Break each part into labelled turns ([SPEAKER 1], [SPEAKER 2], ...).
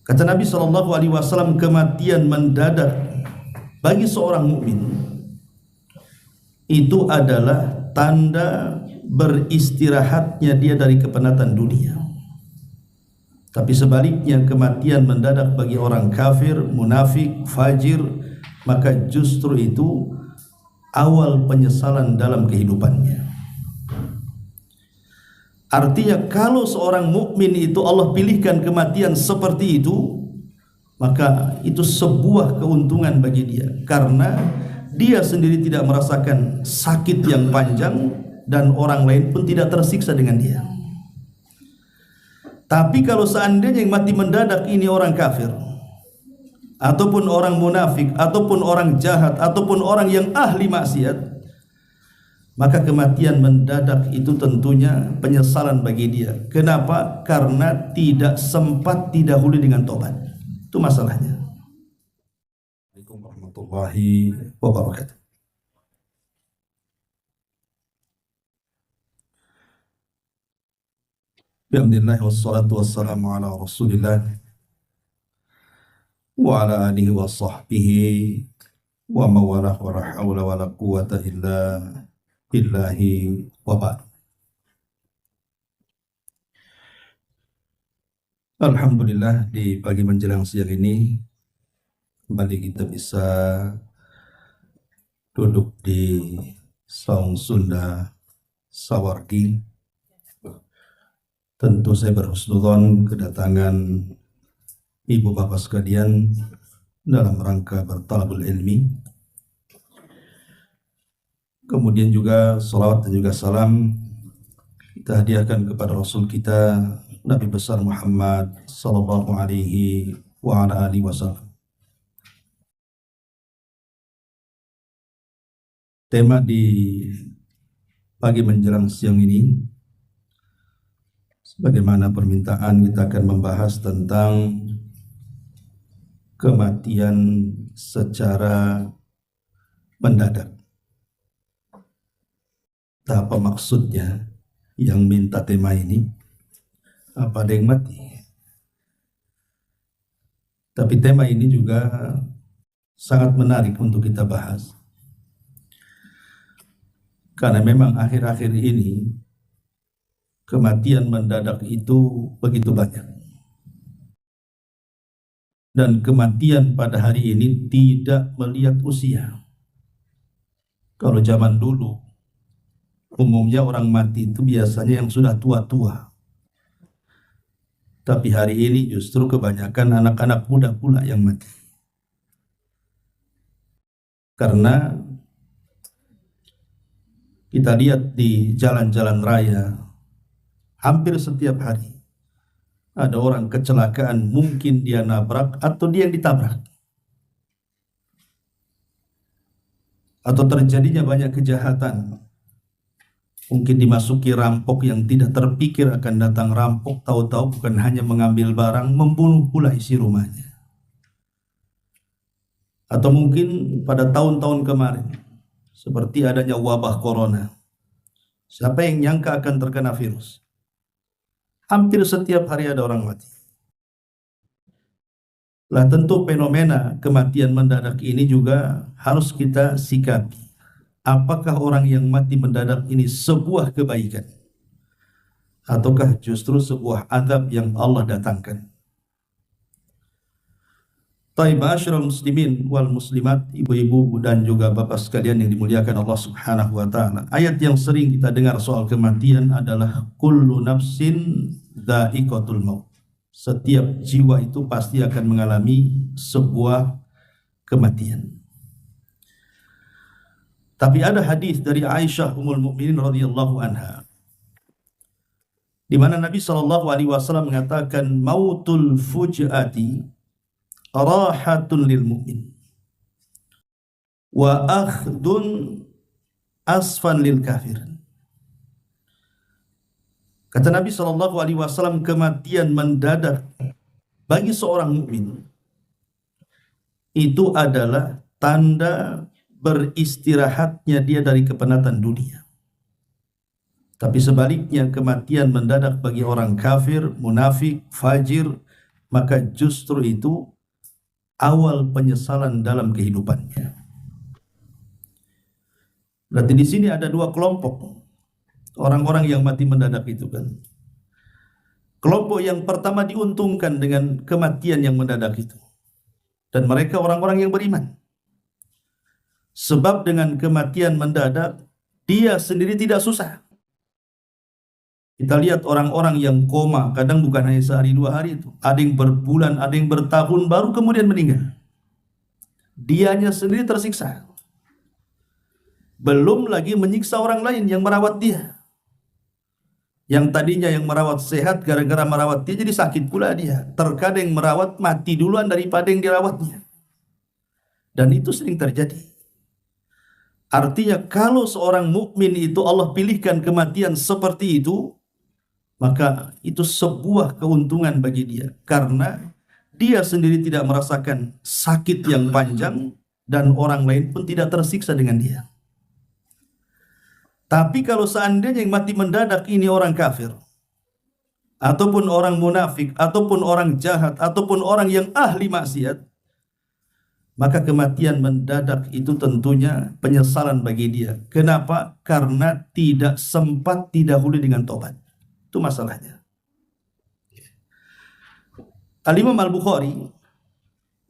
[SPEAKER 1] Kata Nabi SAW, kematian mendadak bagi seorang mukmin itu adalah tanda beristirahatnya dia dari kepenatan dunia. Tapi sebaliknya, kematian mendadak bagi orang kafir, munafik, fajir, maka justru itu awal penyesalan dalam kehidupannya. Artinya kalau seorang mukmin itu Allah pilihkan kematian seperti itu, maka itu sebuah keuntungan bagi dia, karena dia sendiri tidak merasakan sakit yang panjang dan orang lain pun tidak tersiksa dengan dia. Tapi kalau seandainya yang mati mendadak ini orang kafir, ataupun orang munafik, ataupun orang jahat, ataupun orang yang ahli maksiat, maka kematian mendadak itu tentunya penyesalan bagi dia. Kenapa? Karena tidak sempat didahului dengan tobat. Itu masalahnya. Assalamualaikum warahmatullahi wabarakatuh. Bismillah wassalatu wassalamu ala rasulillah wa ala alihi wa sahbihi wa mawalah wa la hawla wa la quwata illa billahi wa ba'd. Alhamdulillah, di pagi menjelang siang ini kembali kita bisa duduk di Saung Sunda Sawargi. Tentu saya berhusnudzon kedatangan ibu bapak sekalian dalam rangka bertalabul ilmi. Kemudian juga salawat dan juga salam kita hadiahkan kepada Rasul kita Nabi besar Muhammad sallallahu alaihi wa ala alihi wasallam. Tema di pagi menjelang siang ini, sebagaimana permintaan, kita akan membahas tentang kematian secara mendadak. Apa maksudnya yang minta tema ini? Apa ada yang mati? Tapi tema ini juga sangat menarik untuk kita bahas, karena memang akhir-akhir ini kematian mendadak itu begitu banyak. Dan kematian pada hari ini tidak melihat usia. Kalau zaman dulu, umumnya orang mati itu biasanya yang sudah tua-tua. Tapi hari ini justru kebanyakan anak-anak muda pula yang mati. Karena kita lihat di jalan-jalan raya, hampir setiap hari ada orang kecelakaan, mungkin dia nabrak atau dia yang ditabrak. Atau terjadinya banyak kejahatan. Mungkin dimasuki rampok yang tidak terpikir akan datang rampok, tahu-tahu bukan hanya mengambil barang, membunuh pula isi rumahnya. Atau mungkin pada tahun-tahun kemarin, seperti adanya wabah corona. Siapa yang nyangka akan terkena virus? Hampir setiap hari ada orang mati. Lah tentu fenomena kematian mendadak ini juga harus kita sikapi. Apakah orang yang mati mendadak ini sebuah kebaikan, ataukah justru sebuah azab yang Allah datangkan? Ma'asyiral muslimin wal muslimat, ibu-ibu dan juga bapak sekalian yang dimuliakan Allah Subhanahu wa taala. Ayat yang sering kita dengar soal kematian adalah kullu nafsin dha'iqatul maut. Setiap jiwa itu pasti akan mengalami sebuah kematian. Tapi ada hadis dari Aisyah Ummul Mukminin radhiyallahu anha, di mana Nabi sallallahu alaihi wasallam mengatakan mautul fujati rahatun lil mu'min wa akhdun asfan lil kafir. Kata Nabi sallallahu alaihi wasallam, kematian mendadak bagi seorang mukmin itu adalah tanda beristirahatnya dia dari kepenatan dunia. Tapi sebaliknya, kematian mendadak bagi orang kafir, munafik, fajir, maka justru itu awal penyesalan dalam kehidupannya. Berarti di sini ada dua kelompok orang-orang yang mati mendadak itu kan. Kelompok yang pertama diuntungkan dengan kematian yang mendadak itu, dan mereka orang-orang yang beriman. Sebab dengan kematian mendadak dia sendiri tidak susah. Kita lihat orang-orang yang koma, kadang bukan hanya sehari dua hari itu, ada yang berbulan, ada yang bertahun baru kemudian meninggal. Dianya sendiri tersiksa, belum lagi menyiksa orang lain yang merawat dia. Yang tadinya yang merawat sehat, gara-gara merawat dia jadi sakit pula dia. Terkadang yang merawat mati duluan daripada yang dirawatnya. Dan itu sering terjadi. Artinya kalau seorang mukmin itu Allah pilihkan kematian seperti itu, maka itu sebuah keuntungan bagi dia. Karena dia sendiri tidak merasakan sakit yang panjang, dan orang lain pun tidak tersiksa dengan dia. Tapi kalau seandainya yang mati mendadak ini orang kafir, ataupun orang munafik, ataupun orang jahat, ataupun orang yang ahli maksiat, maka kematian mendadak itu tentunya penyesalan bagi dia. Kenapa? Karena tidak sempat didahului dengan tobat. Itu masalahnya. Al-Imam Al-Bukhari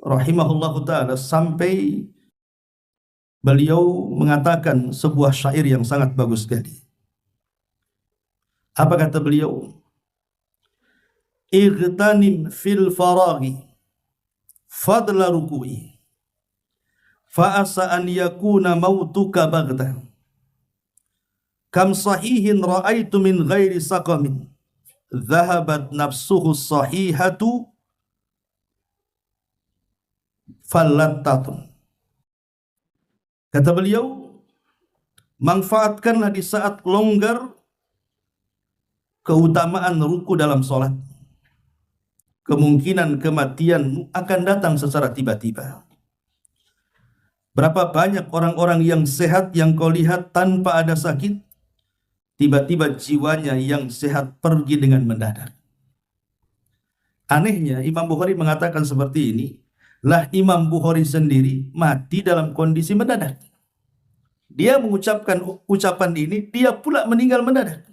[SPEAKER 1] rahimahullahu ta'ala sampai beliau mengatakan sebuah syair yang sangat bagus sekali. Apa kata beliau? Igtanim fil faraghi fadla ruku'i fa'asa an yakuna mautuka baghtah kam sahihin ra'aitu min ghairi saqamin dhahabat nafsuhu sahihatu fallattatun. Kata beliau, manfaatkanlah di saat longgar keutamaan ruku dalam sholat. Kemungkinan kematian akan datang secara tiba-tiba. Berapa banyak orang-orang yang sehat yang kau lihat tanpa ada sakit, tiba-tiba jiwanya yang sehat pergi dengan mendadak. Anehnya Imam Bukhari mengatakan seperti ini, lah Imam Bukhari sendiri mati dalam kondisi mendadak. Dia mengucapkan ucapan ini, dia pula meninggal mendadak.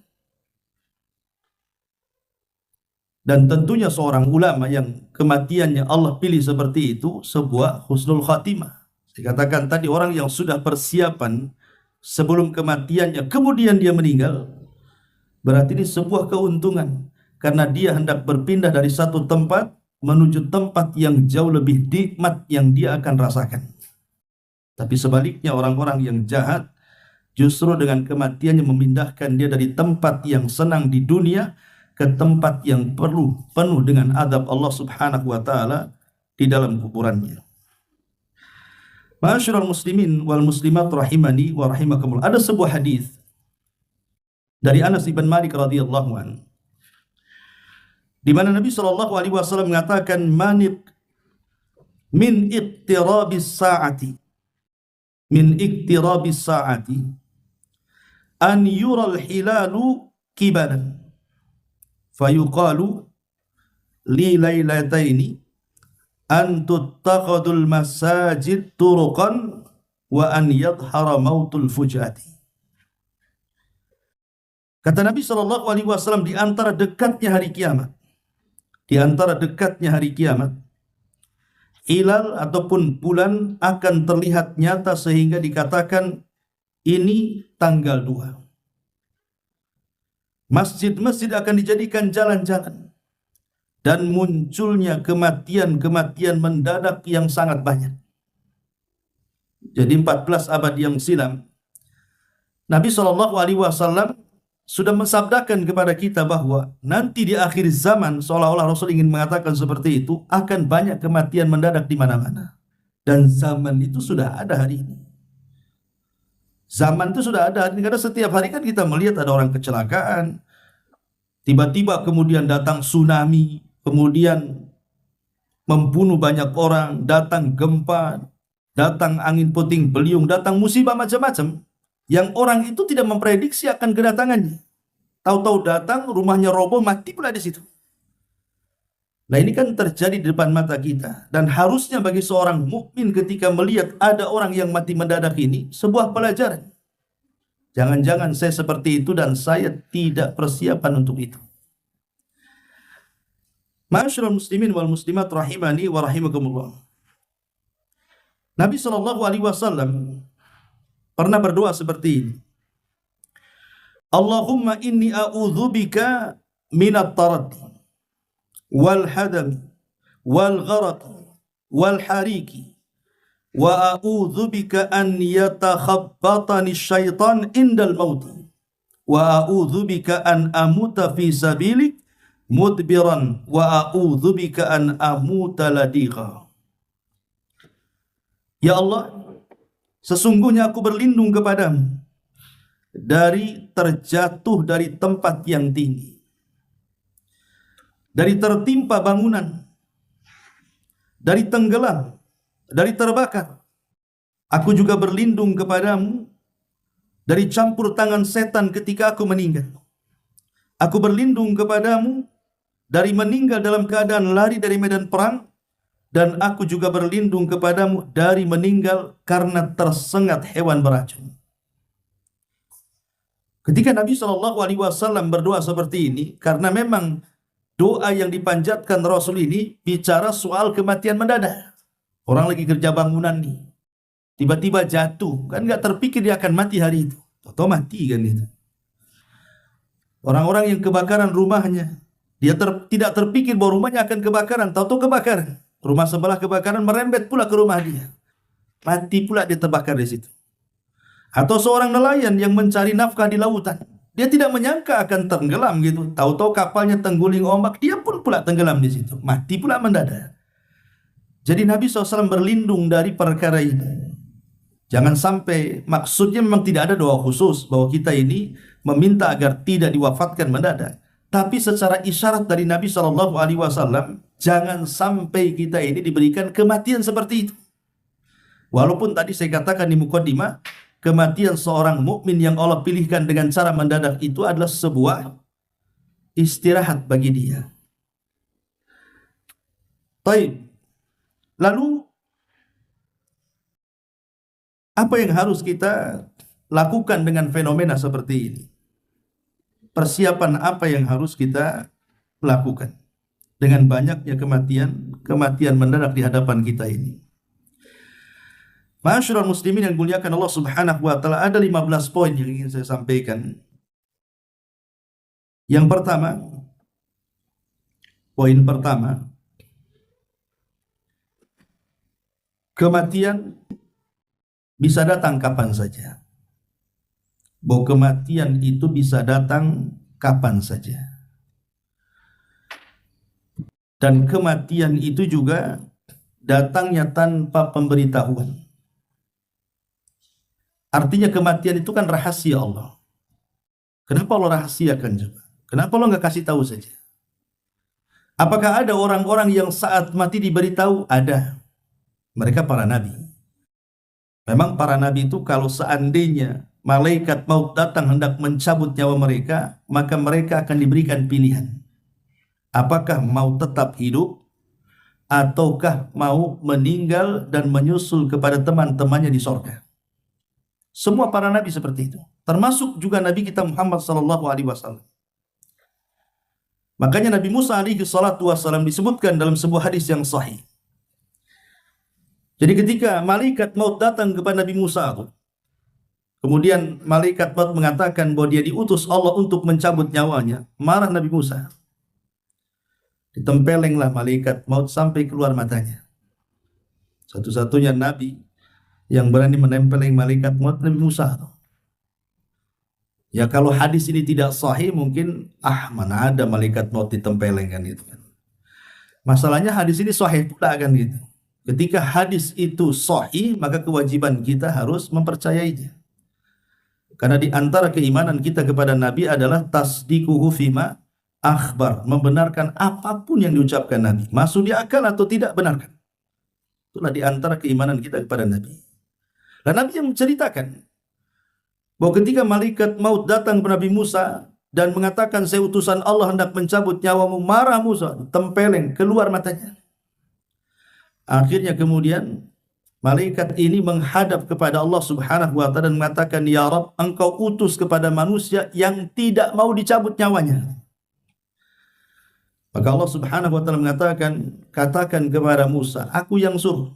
[SPEAKER 1] Dan tentunya seorang ulama yang kematiannya Allah pilih seperti itu, sebuah husnul khatimah. Dikatakan tadi orang yang sudah persiapan sebelum kematiannya, kemudian dia meninggal, berarti ini sebuah keuntungan. Karena dia hendak berpindah dari satu tempat menuju tempat yang jauh lebih nikmat yang dia akan rasakan. Tapi sebaliknya orang-orang yang jahat justru dengan kematiannya memindahkan dia dari tempat yang senang di dunia ke tempat yang penuh dengan adab Allah Subhanahu wa taala di dalam kuburannya. Ma'asyiral muslimin wal muslimat rahimani wa rahimakumullah. Ada sebuah hadis dari Anas bin Malik radhiyallahu anhu, di mana Nabi sallallahu alaihi wasallam mengatakan min iqtirabis saati an yural hilalu kibalan fayuqalu li lailataini an tuttakhadul masajid turuqan wa an yadhhara mautul fujati. Kata Nabi sallallahu alaihi wasallam, di antara dekatnya hari kiamat, hilal ataupun bulan akan terlihat nyata sehingga dikatakan ini tanggal 2. Masjid-masjid akan dijadikan jalan-jalan, dan munculnya kematian-kematian mendadak yang sangat banyak. Jadi 14 abad yang silam Nabi SAW sudah mensabdakan kepada kita bahwa nanti di akhir zaman, seolah-olah Rasul ingin mengatakan seperti itu, akan banyak kematian mendadak di mana-mana. Dan zaman itu sudah ada hari ini. Zaman itu sudah ada hari ini, karena setiap hari kan kita melihat ada orang kecelakaan, tiba-tiba kemudian datang tsunami, kemudian membunuh banyak orang, datang gempa, datang angin puting beliung, datang musibah macam-macam yang orang itu tidak memprediksi akan kedatangannya. Tahu-tahu datang, rumahnya roboh, mati pula di situ. Nah, ini kan terjadi di depan mata kita, dan harusnya bagi seorang mukmin ketika melihat ada orang yang mati mendadak ini sebuah pelajaran. Jangan-jangan saya seperti itu dan saya tidak persiapan untuk itu. Ma'asyiral muslimin wal muslimat rahimani wa rahimakumullah. Nabi SAW pernah berdoa seperti ini. Allahumma inni a'udzubika minat taraddi wal hadam wal gharq wal hariki wa a'udzubika an yatakhabbatani syaitan indal maut wa a'udzubika an amuta fi sabilik mudbiran wa a'udzubika an amuta ladigha. Ya Allah, sesungguhnya aku berlindung kepadamu dari terjatuh dari tempat yang tinggi, dari tertimpa bangunan, dari tenggelam, dari terbakar. Aku juga berlindung kepadamu dari campur tangan setan ketika aku meninggal. Aku berlindung kepadamu dari meninggal dalam keadaan lari dari medan perang, dan aku juga berlindung kepadamu dari meninggal karena tersengat hewan beracun. Ketika Nabi SAW berdoa seperti ini, karena memang doa yang dipanjatkan Rasul ini bicara soal kematian mendadak. Orang lagi kerja bangunan nih, tiba-tiba jatuh, kan nggak terpikir dia akan mati hari itu, atau mati kan itu. Orang-orang yang kebakaran rumahnya, dia tidak terpikir bahwa rumahnya akan kebakaran, tahu-tahu kebakaran. Rumah sebelah kebakaran, merembet pula ke rumah dia, mati pula dia terbakar di situ. Atau seorang nelayan yang mencari nafkah di lautan, dia tidak menyangka akan tenggelam gitu, tahu-tahu kapalnya tengguling ombak, dia pun pula tenggelam di situ, mati pula mendadak. Jadi Nabi SAW berlindung dari perkara ini. Jangan sampai, maksudnya memang tidak ada doa khusus bahwa kita ini meminta agar tidak diwafatkan mendadak. Tapi secara isyarat dari Nabi SAW, jangan sampai kita ini diberikan kematian seperti itu. Walaupun tadi saya katakan di mukadimah, kematian seorang mukmin yang Allah pilihkan dengan cara mendadak itu adalah sebuah istirahat bagi dia. Baik. Lalu apa yang harus kita lakukan dengan fenomena seperti ini? Persiapan apa yang harus kita lakukan dengan banyaknya kematian mendadak di hadapan kita ini? Ma'asyiral muslimin yang muliakan Allah Subhanahu wa taala, ada 15 poin yang ingin saya sampaikan. Yang pertama, poin pertama, kematian bisa datang kapan saja. Bahwa kematian itu bisa datang kapan saja. Dan kematian itu juga datangnya tanpa pemberitahuan. Artinya kematian itu kan rahasia Allah. Kenapa Allah rahasiakan coba? Kenapa Allah nggak kasih tahu saja? Apakah ada orang-orang yang saat mati diberitahu? Ada. Mereka para nabi. Memang para nabi itu kalau seandainya malaikat maut datang hendak mencabut nyawa mereka, maka mereka akan diberikan pilihan. Apakah mau tetap hidup, ataukah mau meninggal dan menyusul kepada teman-temannya di sorga. Semua para nabi seperti itu. Termasuk juga Nabi kita Muhammad SAW. Makanya Nabi Musa SAW disebutkan dalam sebuah hadis yang sahih. Jadi ketika malaikat maut datang kepada Nabi Musa, kemudian malaikat maut mengatakan bahwa dia diutus Allah untuk mencabut nyawanya, marah Nabi Musa. Ditempelenglah malaikat maut sampai keluar matanya. Satu-satunya nabi yang berani menempeleng malaikat maut Nabi Musa. Ya kalau hadis ini tidak sahih, mungkin mana ada malaikat maut ditempeleng kan gitu kan. Masalahnya hadis ini sahih pula kan gitu. Ketika hadis itu sahih, maka kewajiban kita harus mempercayainya. Karena di antara keimanan kita kepada Nabi adalah tasdiquhu fima akhbar, membenarkan apapun yang diucapkan Nabi, masuk di akal atau tidak, benarkan. Itulah di antara keimanan kita kepada Nabi. Dan Nabi yang menceritakan bahwa ketika malaikat maut datang kepada Nabi Musa, dan mengatakan, saya utusan Allah hendak mencabut nyawamu. Marah Musa, tempeleng keluar matanya. Akhirnya kemudian malaikat ini menghadap kepada Allah Subhanahu wa taala dan mengatakan, ya Rabb, engkau utus kepada manusia yang tidak mau dicabut nyawanya. Maka Allah Subhanahu wa taala mengatakan, katakan kepada Musa, aku yang suruh.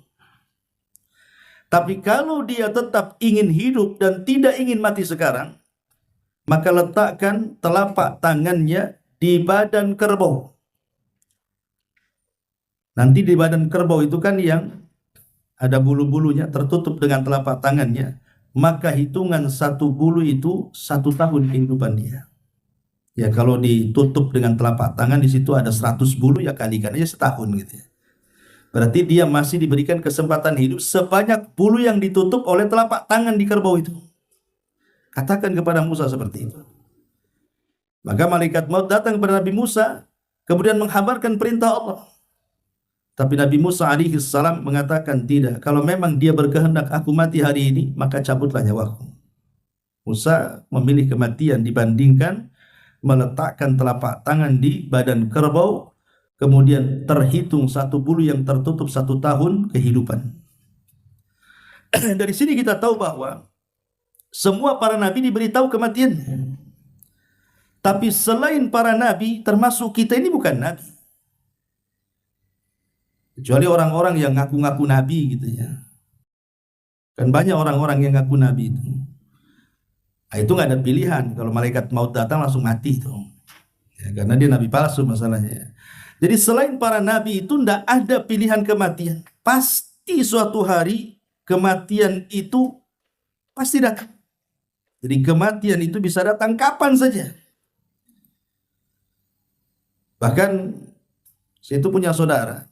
[SPEAKER 1] Tapi kalau dia tetap ingin hidup dan tidak ingin mati sekarang, maka letakkan telapak tangannya di badan kerbau. Nanti di badan kerbau itu kan yang ada bulu-bulunya tertutup dengan telapak tangannya, maka hitungan satu bulu itu 1 tahun kehidupan dia. Ya kalau ditutup dengan telapak tangan, di situ ada 100 bulu, ya kalikan aja setahun gitu ya. Berarti dia masih diberikan kesempatan hidup sebanyak bulu yang ditutup oleh telapak tangan di kerbau itu. Katakan kepada Musa seperti itu. Maka malaikat maut datang kepada Nabi Musa, kemudian menghabarkan perintah Allah. Tapi Nabi Musa alaihi salam mengatakan, tidak, kalau memang dia berkehendak aku mati hari ini, maka cabutlah nyawaku. Musa memilih kematian dibandingkan meletakkan telapak tangan di badan kerbau, kemudian terhitung 1 bulu yang tertutup 1 tahun kehidupan. Dari sini kita tahu bahwa semua para nabi diberitahu kematian. Tapi selain para nabi, termasuk kita ini bukan nabi. Kecuali orang-orang yang ngaku-ngaku nabi gitu ya. Kan banyak orang-orang yang ngaku nabi itu. Nah, itu nggak ada pilihan. Kalau malaikat maut datang langsung mati itu. Ya, karena dia nabi palsu masalahnya. Jadi selain para nabi itu tidak ada pilihan kematian. Pasti suatu hari kematian itu pasti datang. Jadi kematian itu bisa datang kapan saja. Bahkan saya itu punya saudara.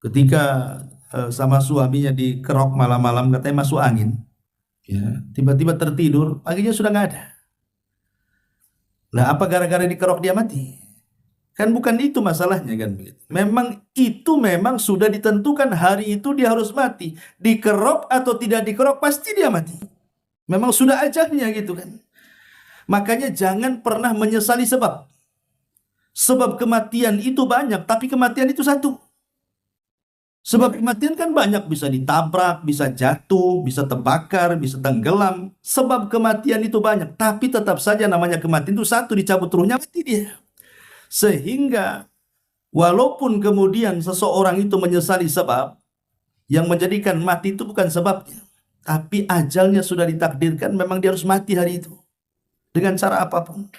[SPEAKER 1] Ketika sama suaminya dikerok malam-malam, katanya masuk angin, ya, tiba-tiba tertidur, paginya sudah nggak ada. Nah, apa gara-gara dikerok dia mati? Kan bukan itu masalahnya kan begitu. Memang sudah ditentukan hari itu dia harus mati. Dikerok atau tidak dikerok pasti dia mati. Memang sudah ajalnya gitu kan. Makanya jangan pernah menyesali sebab. Sebab kematian itu banyak, tapi kematian itu satu. Sebab kematian kan banyak, bisa ditabrak, bisa jatuh, bisa terbakar, bisa tenggelam. Sebab kematian itu banyak, tapi tetap saja namanya kematian itu satu, dicabut ruhnya mati dia. Sehingga walaupun kemudian seseorang itu menyesali sebab, yang menjadikan mati itu bukan sebabnya, tapi ajalnya sudah ditakdirkan, memang dia harus mati hari itu. Dengan cara apapun.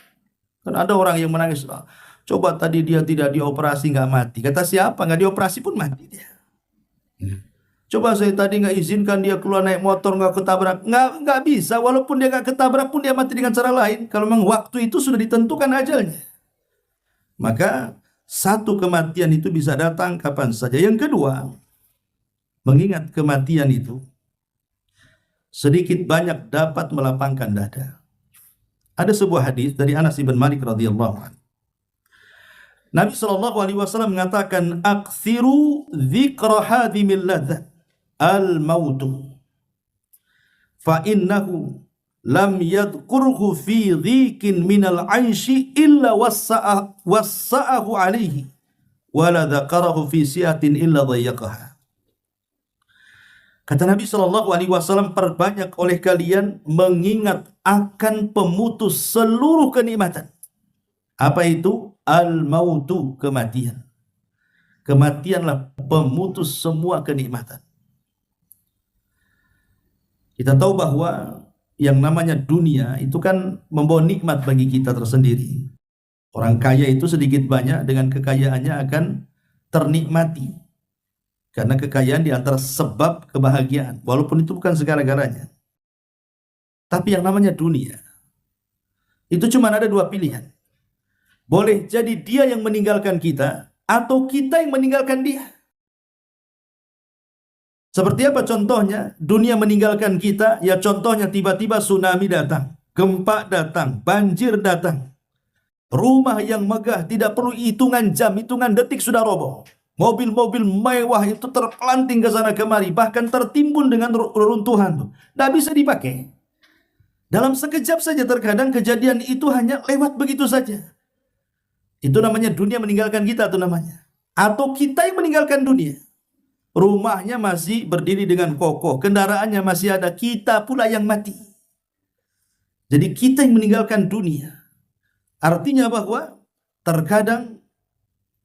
[SPEAKER 1] Kan ada orang yang menangis, coba tadi dia tidak dioperasi nggak mati. Kata siapa? Nggak dioperasi pun mati dia. Coba saya tadi nggak izinkan dia keluar naik motor, nggak ketabrak, nggak bisa. Walaupun dia nggak ketabrak pun dia mati dengan cara lain. Kalau memang waktu itu sudah ditentukan ajalnya, maka satu kematian itu bisa datang kapan saja. Yang kedua, mengingat kematian itu sedikit banyak dapat melapangkan dada. Ada sebuah hadis dari Anas bin Malik radhiyallahu anhu. Nabi SAW mengatakan, akthiru dzikra hadhimil ladzat al-mautu fa innahu lam yadhkurhu fi dhikin minal aishi illa wassa'ahu alaihi wa la dzakarahu fi si'atin illa dhayyaqaha. Kata Nabi SAW, perbanyak oleh kalian mengingat akan pemutus seluruh kenikmatan. Apa itu? Al-mautu, kematian. Kematianlah pemutus semua kenikmatan. Kita tahu bahwa yang namanya dunia itu kan membawa nikmat bagi kita tersendiri. Orang kaya itu sedikit banyak dengan kekayaannya akan ternikmati. Karena kekayaan di antara sebab kebahagiaan, walaupun itu bukan segala-galanya. Tapi yang namanya dunia, itu cuma ada dua pilihan. Boleh jadi dia yang meninggalkan kita, atau kita yang meninggalkan dia. Seperti apa contohnya? Dunia meninggalkan kita, ya contohnya tiba-tiba tsunami datang, gempa datang, banjir datang. Rumah yang megah tidak perlu hitungan jam, hitungan detik sudah roboh. Mobil-mobil mewah itu terpelanting ke sana kemari, bahkan tertimbun dengan reruntuhan. Tidak bisa dipakai. Dalam sekejap saja terkadang kejadian itu hanya lewat begitu saja. Itu namanya dunia meninggalkan kita itu namanya. Atau kita yang meninggalkan dunia. Rumahnya masih berdiri dengan kokoh, kendaraannya masih ada, kita pula yang mati. Jadi kita yang meninggalkan dunia. Artinya bahwa terkadang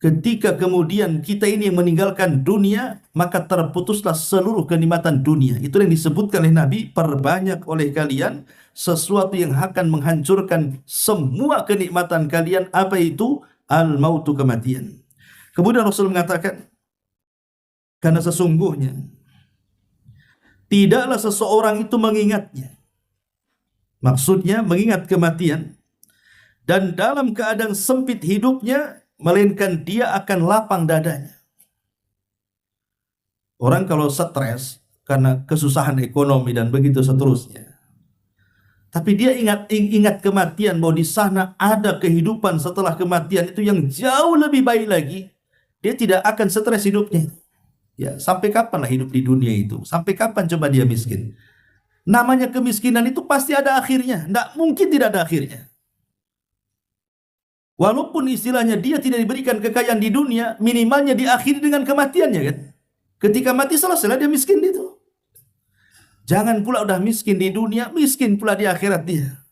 [SPEAKER 1] ketika kemudian kita ini yang meninggalkan dunia, maka terputuslah seluruh kenikmatan dunia. Itu yang disebutkan oleh Nabi, perbanyak oleh kalian sesuatu yang akan menghancurkan semua kenikmatan kalian. Apa itu? Al-mautu, kematian. Kemudian Rasul mengatakan, karena sesungguhnya tidaklah seseorang itu mengingatnya. Maksudnya mengingat kematian. Dan dalam keadaan sempit hidupnya, melainkan dia akan lapang dadanya. Orang kalau stres karena kesusahan ekonomi dan begitu seterusnya, tapi dia ingat kematian, bahwa di sana ada kehidupan setelah kematian itu yang jauh lebih baik lagi, dia tidak akan stres hidupnya. Ya, sampai kapan lah hidup di dunia itu? Sampai kapan coba dia miskin? Namanya kemiskinan itu pasti ada akhirnya. Tidak mungkin tidak ada akhirnya. Walaupun istilahnya dia tidak diberikan kekayaan di dunia, minimalnya diakhiri dengan kematiannya kan. Ketika mati selesai dia miskin itu. Jangan pula udah miskin di dunia, miskin pula di akhirat dia.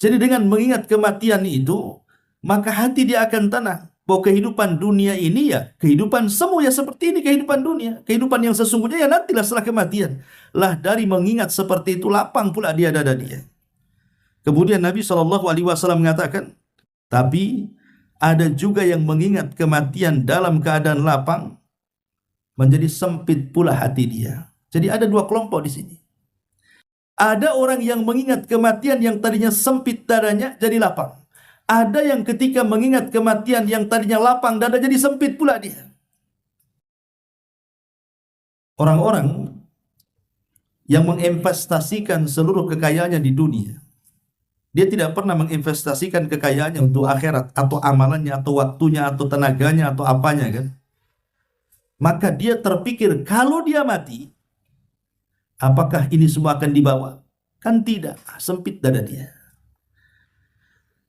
[SPEAKER 1] Jadi dengan mengingat kematian itu, maka hati dia akan tenang. Bahwa kehidupan dunia ini ya, kehidupan semu ya seperti ini kehidupan dunia. Kehidupan yang sesungguhnya ya nantilah setelah kematian. Lah dari mengingat seperti itu, lapang pula dia dada dia. Kemudian Nabi SAW mengatakan, tapi ada juga yang mengingat kematian dalam keadaan lapang, menjadi sempit pula hati dia. Jadi ada dua kelompok di sini. Ada orang yang mengingat kematian yang tadinya sempit dadanya jadi lapang. Ada yang ketika mengingat kematian yang tadinya lapang dada jadi sempit pula dia. Orang-orang yang menginvestasikan seluruh kekayaannya di dunia, dia tidak pernah menginvestasikan kekayaannya untuk akhirat, atau amalannya, atau waktunya, atau tenaganya, atau apanya kan. Maka dia terpikir kalau dia mati, apakah ini semua akan dibawa? Kan tidak, sempit dada dia.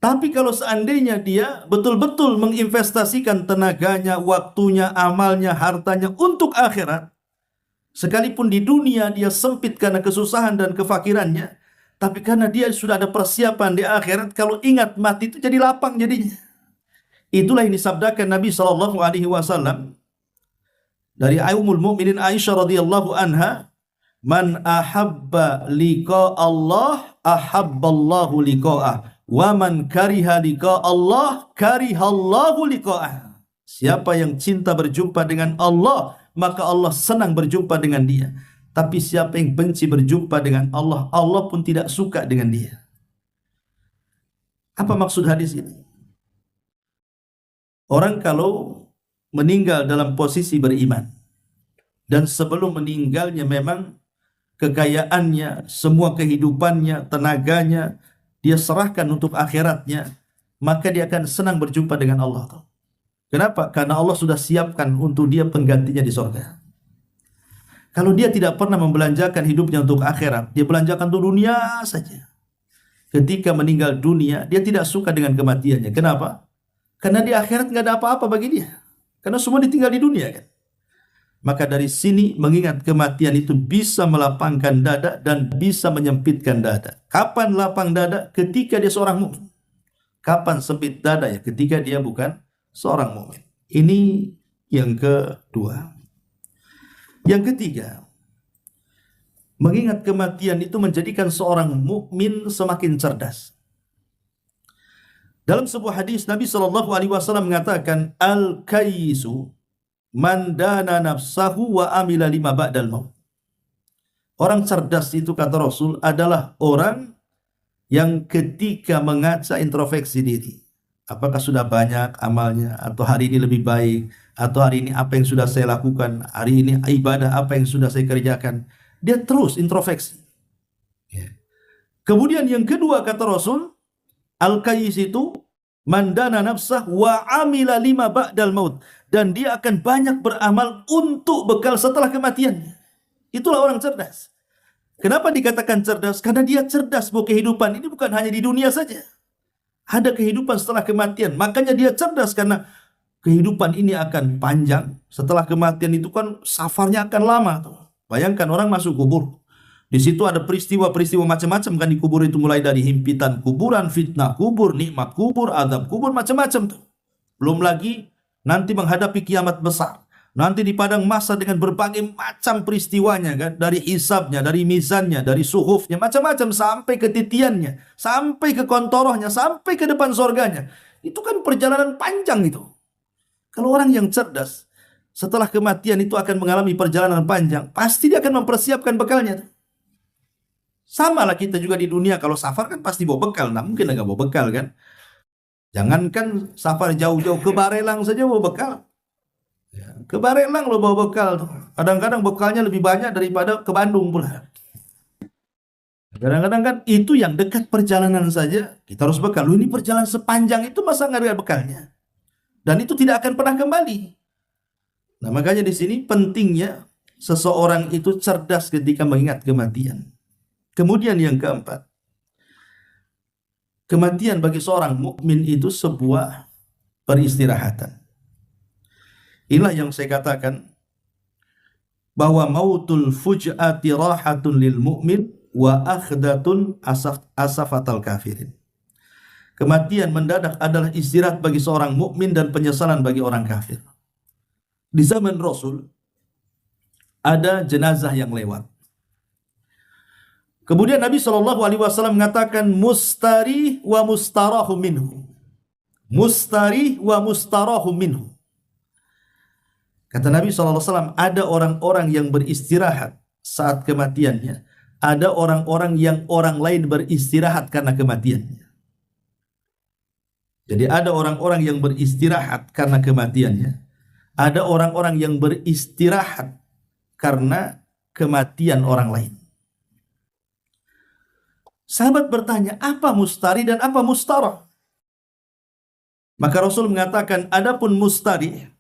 [SPEAKER 1] Tapi kalau seandainya dia betul-betul menginvestasikan tenaganya, waktunya, amalnya, hartanya untuk akhirat, sekalipun di dunia dia sempit karena kesusahan dan kefakirannya, tapi karena dia sudah ada persiapan di akhirat, kalau ingat mati itu jadi lapang jadinya. Itulah yang disabdakan Nabi SAW dari Ummul Mukminin Aisyah radhiyallahu anha, "Man ahabba liqa Allah, ahabballahu liqa'ah. Wa man kariha liqa Allah, karihallahu liqa'ah." Siapa yang cinta berjumpa dengan Allah, maka Allah senang berjumpa dengan dia. Tapi siapa yang benci berjumpa dengan Allah, Allah pun tidak suka dengan dia. Apa maksud hadis ini? Orang kalau meninggal dalam posisi beriman, dan sebelum meninggalnya memang kekayaannya, semua kehidupannya, tenaganya, dia serahkan untuk akhiratnya, maka dia akan senang berjumpa dengan Allah. Kenapa? Karena Allah sudah siapkan untuk dia penggantinya di surga. Kalau dia tidak pernah membelanjakan hidupnya untuk akhirat, dia belanjakan untuk dunia saja. Ketika meninggal dunia, dia tidak suka dengan kematiannya. Kenapa? Karena di akhirat nggak ada apa-apa bagi dia. Karena semua ditinggal di dunia kan. Maka dari sini mengingat kematian itu bisa melapangkan dada dan bisa menyempitkan dada. Kapan lapang dada? Ketika dia seorang mukmin. Kapan sempit dada? Ya ketika dia bukan seorang mukmin. Ini yang kedua. Yang ketiga, mengingat kematian itu menjadikan seorang mukmin semakin cerdas. Dalam sebuah hadis Nabi SAW mengatakan, al-kaisu man dana nafsahu wa amila lima ba'dal maut. Orang cerdas itu kata Rasul adalah orang yang ketika mengaca introspeksi diri. Apakah sudah banyak amalnya, atau hari ini lebih baik, atau hari ini apa yang sudah saya lakukan, hari ini ibadah apa yang sudah saya kerjakan. Dia terus introspeksi. Kemudian yang kedua kata Rasul, al-kais itu mandana nafsah wa amila lima ba'dal maut, dan dia akan banyak beramal untuk bekal setelah kematiannya. Itulah orang cerdas. Kenapa dikatakan cerdas? Karena dia cerdas bahwa kehidupan ini bukan hanya di dunia saja. Ada kehidupan setelah kematian. Makanya dia cerdas karena kehidupan ini akan panjang. Setelah kematian itu kan safarnya akan lama tuh. Bayangkan orang masuk kubur. Di situ ada peristiwa-peristiwa macam-macam kan di kubur itu, mulai dari himpitan kuburan, fitnah kubur, nikmat kubur, azab kubur, macam-macam tuh. Belum lagi nanti menghadapi kiamat besar. Nanti di padang mahsyar dengan berbagai macam peristiwanya kan, dari hisabnya, dari mizannya, dari suhufnya, macam-macam sampai ke titiannya, sampai ke kontorohnya, sampai ke depan sorganya. Itu kan perjalanan panjang itu. Kalau orang yang cerdas, setelah kematian itu akan mengalami perjalanan panjang, pasti dia akan mempersiapkan bekalnya. Sama lah kita juga di dunia, kalau safar kan pasti bawa bekal, nah mungkin nggak bawa bekal kan. Jangankan safar jauh-jauh ke Barelang saja bawa bekal. Ya, ke Barelang lo bawa bekal tuh. Kadang-kadang bekalnya lebih banyak daripada ke Bandung pula. Kadang-kadang kan itu yang dekat perjalanan saja kita harus bekal. Lu ini perjalanan sepanjang itu masa nggak ada bekalnya? Dan itu tidak akan pernah kembali. Nah makanya di sini pentingnya seseorang itu cerdas ketika mengingat kematian. Kemudian yang keempat, kematian bagi seorang mukmin itu sebuah peristirahatan. Inilah yang saya katakan bahwa mautul fuj'ati rahatun lil mu'min wa akhdatun asafatal kafirin. Kematian mendadak adalah istirahat bagi seorang mukmin dan penyesalan bagi orang kafir. Di zaman Rasul ada jenazah yang lewat. Kemudian Nabi SAW mengatakan mustari wa mustarahu minhu. Mustari wa mustarahu minhu. Kata Nabi SAW, ada orang-orang yang beristirahat saat kematiannya. Ada orang-orang yang orang lain beristirahat karena kematiannya. Jadi ada orang-orang yang beristirahat karena kematiannya. Ada orang-orang yang beristirahat karena kematian orang lain. Sahabat bertanya, apa mustari dan apa mustarah? Maka Rasul mengatakan, adapun mustari,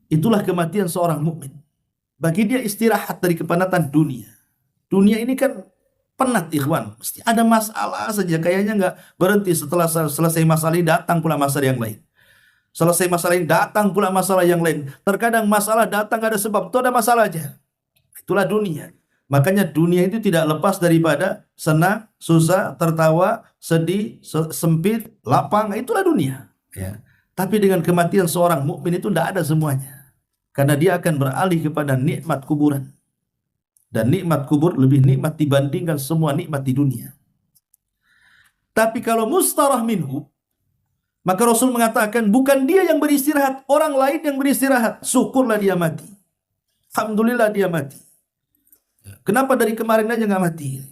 [SPEAKER 1] itulah kematian seorang mukmin. Bagi dia istirahat dari kepenatan dunia. Dunia ini kan penat ikhwan. Mesti ada masalah saja. Kayaknya nggak berhenti. Setelah selesai masalah ini datang pula masalah yang lain. Selesai masalah ini datang pula masalah yang lain. Terkadang masalah datang ada sebab. Itu ada masalah aja. Itulah dunia. Makanya dunia itu tidak lepas daripada senang, susah, tertawa, sedih, sempit, lapang. Itulah dunia. Ya. Tapi dengan kematian seorang mukmin itu tidak ada semuanya. Karena dia akan beralih kepada nikmat kuburan. Dan nikmat kubur lebih nikmat dibandingkan semua nikmat di dunia. Tapi kalau mustarah minhu, maka Rasul mengatakan bukan dia yang beristirahat, orang lain yang beristirahat. Syukurlah dia mati. Alhamdulillah dia mati. Kenapa dari kemarin aja nggak mati?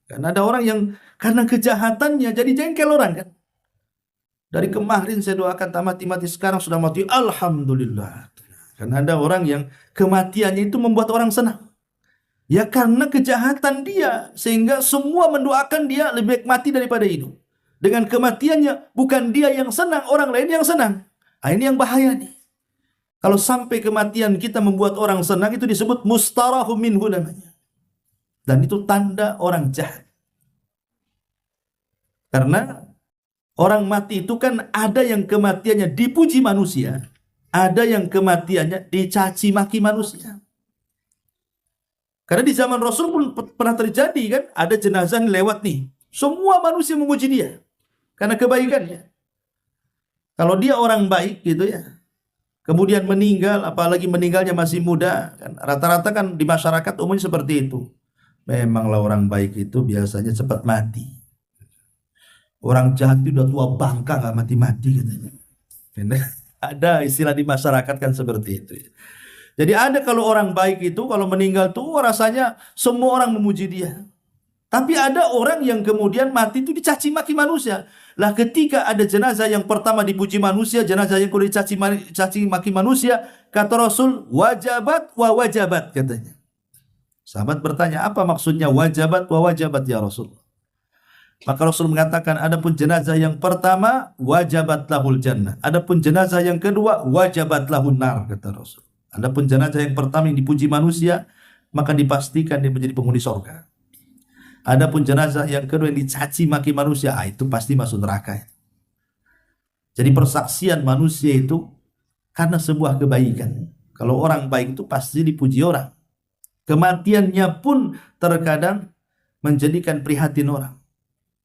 [SPEAKER 1] Karena ada orang yang karena kejahatannya jadi jengkel orang kan. Dari kemarin saya doakan tak mati-mati, sekarang sudah mati. Alhamdulillah. Karena ada orang yang kematiannya itu membuat orang senang. Ya karena kejahatan dia. Sehingga semua mendoakan dia lebih baik mati daripada hidup. Dengan kematiannya bukan dia yang senang, orang lain yang senang. Nah, ini yang bahaya nih. Kalau sampai kematian kita membuat orang senang, itu disebut mustarahu minhu namanya. Dan itu tanda orang jahat. Karena orang mati itu kan ada yang kematiannya dipuji manusia. Ada yang kematiannya dicaci maki manusia. Karena di zaman Rasul pun pernah terjadi kan, ada jenazah yang lewat nih. Semua manusia memuji dia karena kebaikannya. Kalau dia orang baik gitu ya, kemudian meninggal, apalagi meninggalnya masih muda, kan rata-rata kan di masyarakat umumnya seperti itu. Memanglah orang baik itu biasanya cepat mati. Orang jahat itu udah tua bangka nggak mati-mati katanya. Ada istilah di masyarakat kan seperti itu. Jadi ada kalau orang baik itu kalau meninggal tuh rasanya semua orang memuji dia. Tapi ada orang yang kemudian mati itu dicaci maki manusia. Lah ketika ada jenazah yang pertama dipuji manusia, jenazah yang kedua dicaci maki manusia, kata Rasul, wajabat wa wajabat katanya. Sahabat bertanya, apa maksudnya wajabat wa wajabat ya Rasul? Maka Rasul mengatakan, adapun jenazah yang pertama wajabat lahul jannah. Adapun jenazah yang kedua wajabat lahun nar, kata Rasul. Adapun jenazah yang pertama yang dipuji manusia, maka dipastikan dia menjadi penghuni surga. Adapun jenazah yang kedua yang dicaci maki manusia, itu pasti masuk neraka. Jadi persaksian manusia itu karena sebuah kebaikan. Kalau orang baik itu pasti dipuji orang. Kematiannya pun terkadang menjadikan prihatin orang.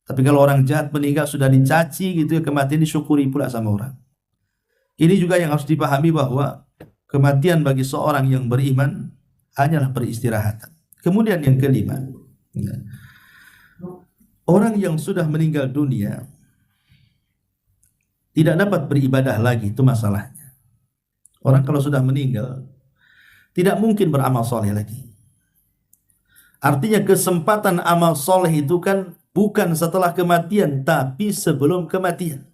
[SPEAKER 1] Tapi kalau orang jahat meninggal sudah dicaci gitu ya, kematian disyukuri pula sama orang. Ini juga yang harus dipahami bahwa kematian bagi seorang yang beriman hanyalah peristirahatan. Kemudian yang kelima, orang yang sudah meninggal dunia tidak dapat beribadah lagi, itu masalahnya. Orang kalau sudah meninggal tidak mungkin beramal soleh lagi. Artinya kesempatan amal soleh itu kan bukan setelah kematian, tapi sebelum kematian.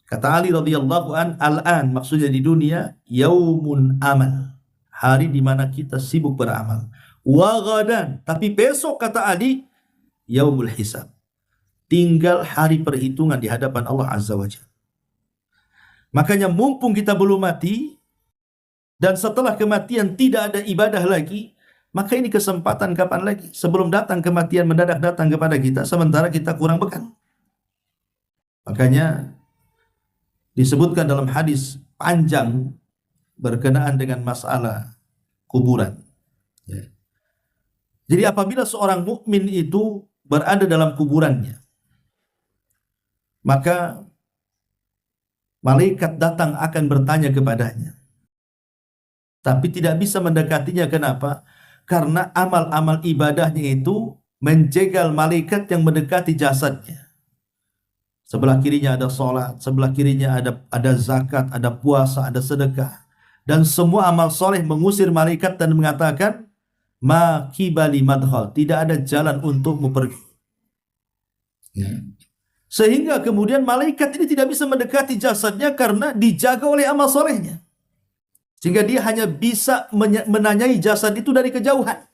[SPEAKER 1] Kata Ali radhiyallahu an, al-an maksudnya di dunia, yaumun amal, hari di mana kita sibuk beramal. Wa ghadan, tapi besok kata Ali, yaumul hisab, tinggal hari perhitungan di hadapan Allah Azza wa Jalla. Makanya mumpung kita belum mati dan setelah kematian tidak ada ibadah lagi, maka ini kesempatan kapan lagi? Sebelum datang kematian mendadak datang kepada kita, sementara kita kurang bekal. Makanya disebutkan dalam hadis panjang berkenaan dengan masalah kuburan. Jadi apabila seorang mukmin itu berada dalam kuburannya, maka malaikat datang akan bertanya kepadanya, tapi tidak bisa mendekatinya. Kenapa? Karena amal-amal ibadahnya itu menjegal malaikat yang mendekati jasadnya. Sebelah kirinya ada sholat, sebelah kirinya ada zakat, ada puasa, ada sedekah. Dan semua amal soleh mengusir malaikat dan mengatakan, ma kibali madkhal, tidak ada jalan untukmu pergi. Sehingga kemudian malaikat ini tidak bisa mendekati jasadnya karena dijaga oleh amal solehnya. Sehingga dia hanya bisa menanyai jasad itu dari kejauhan.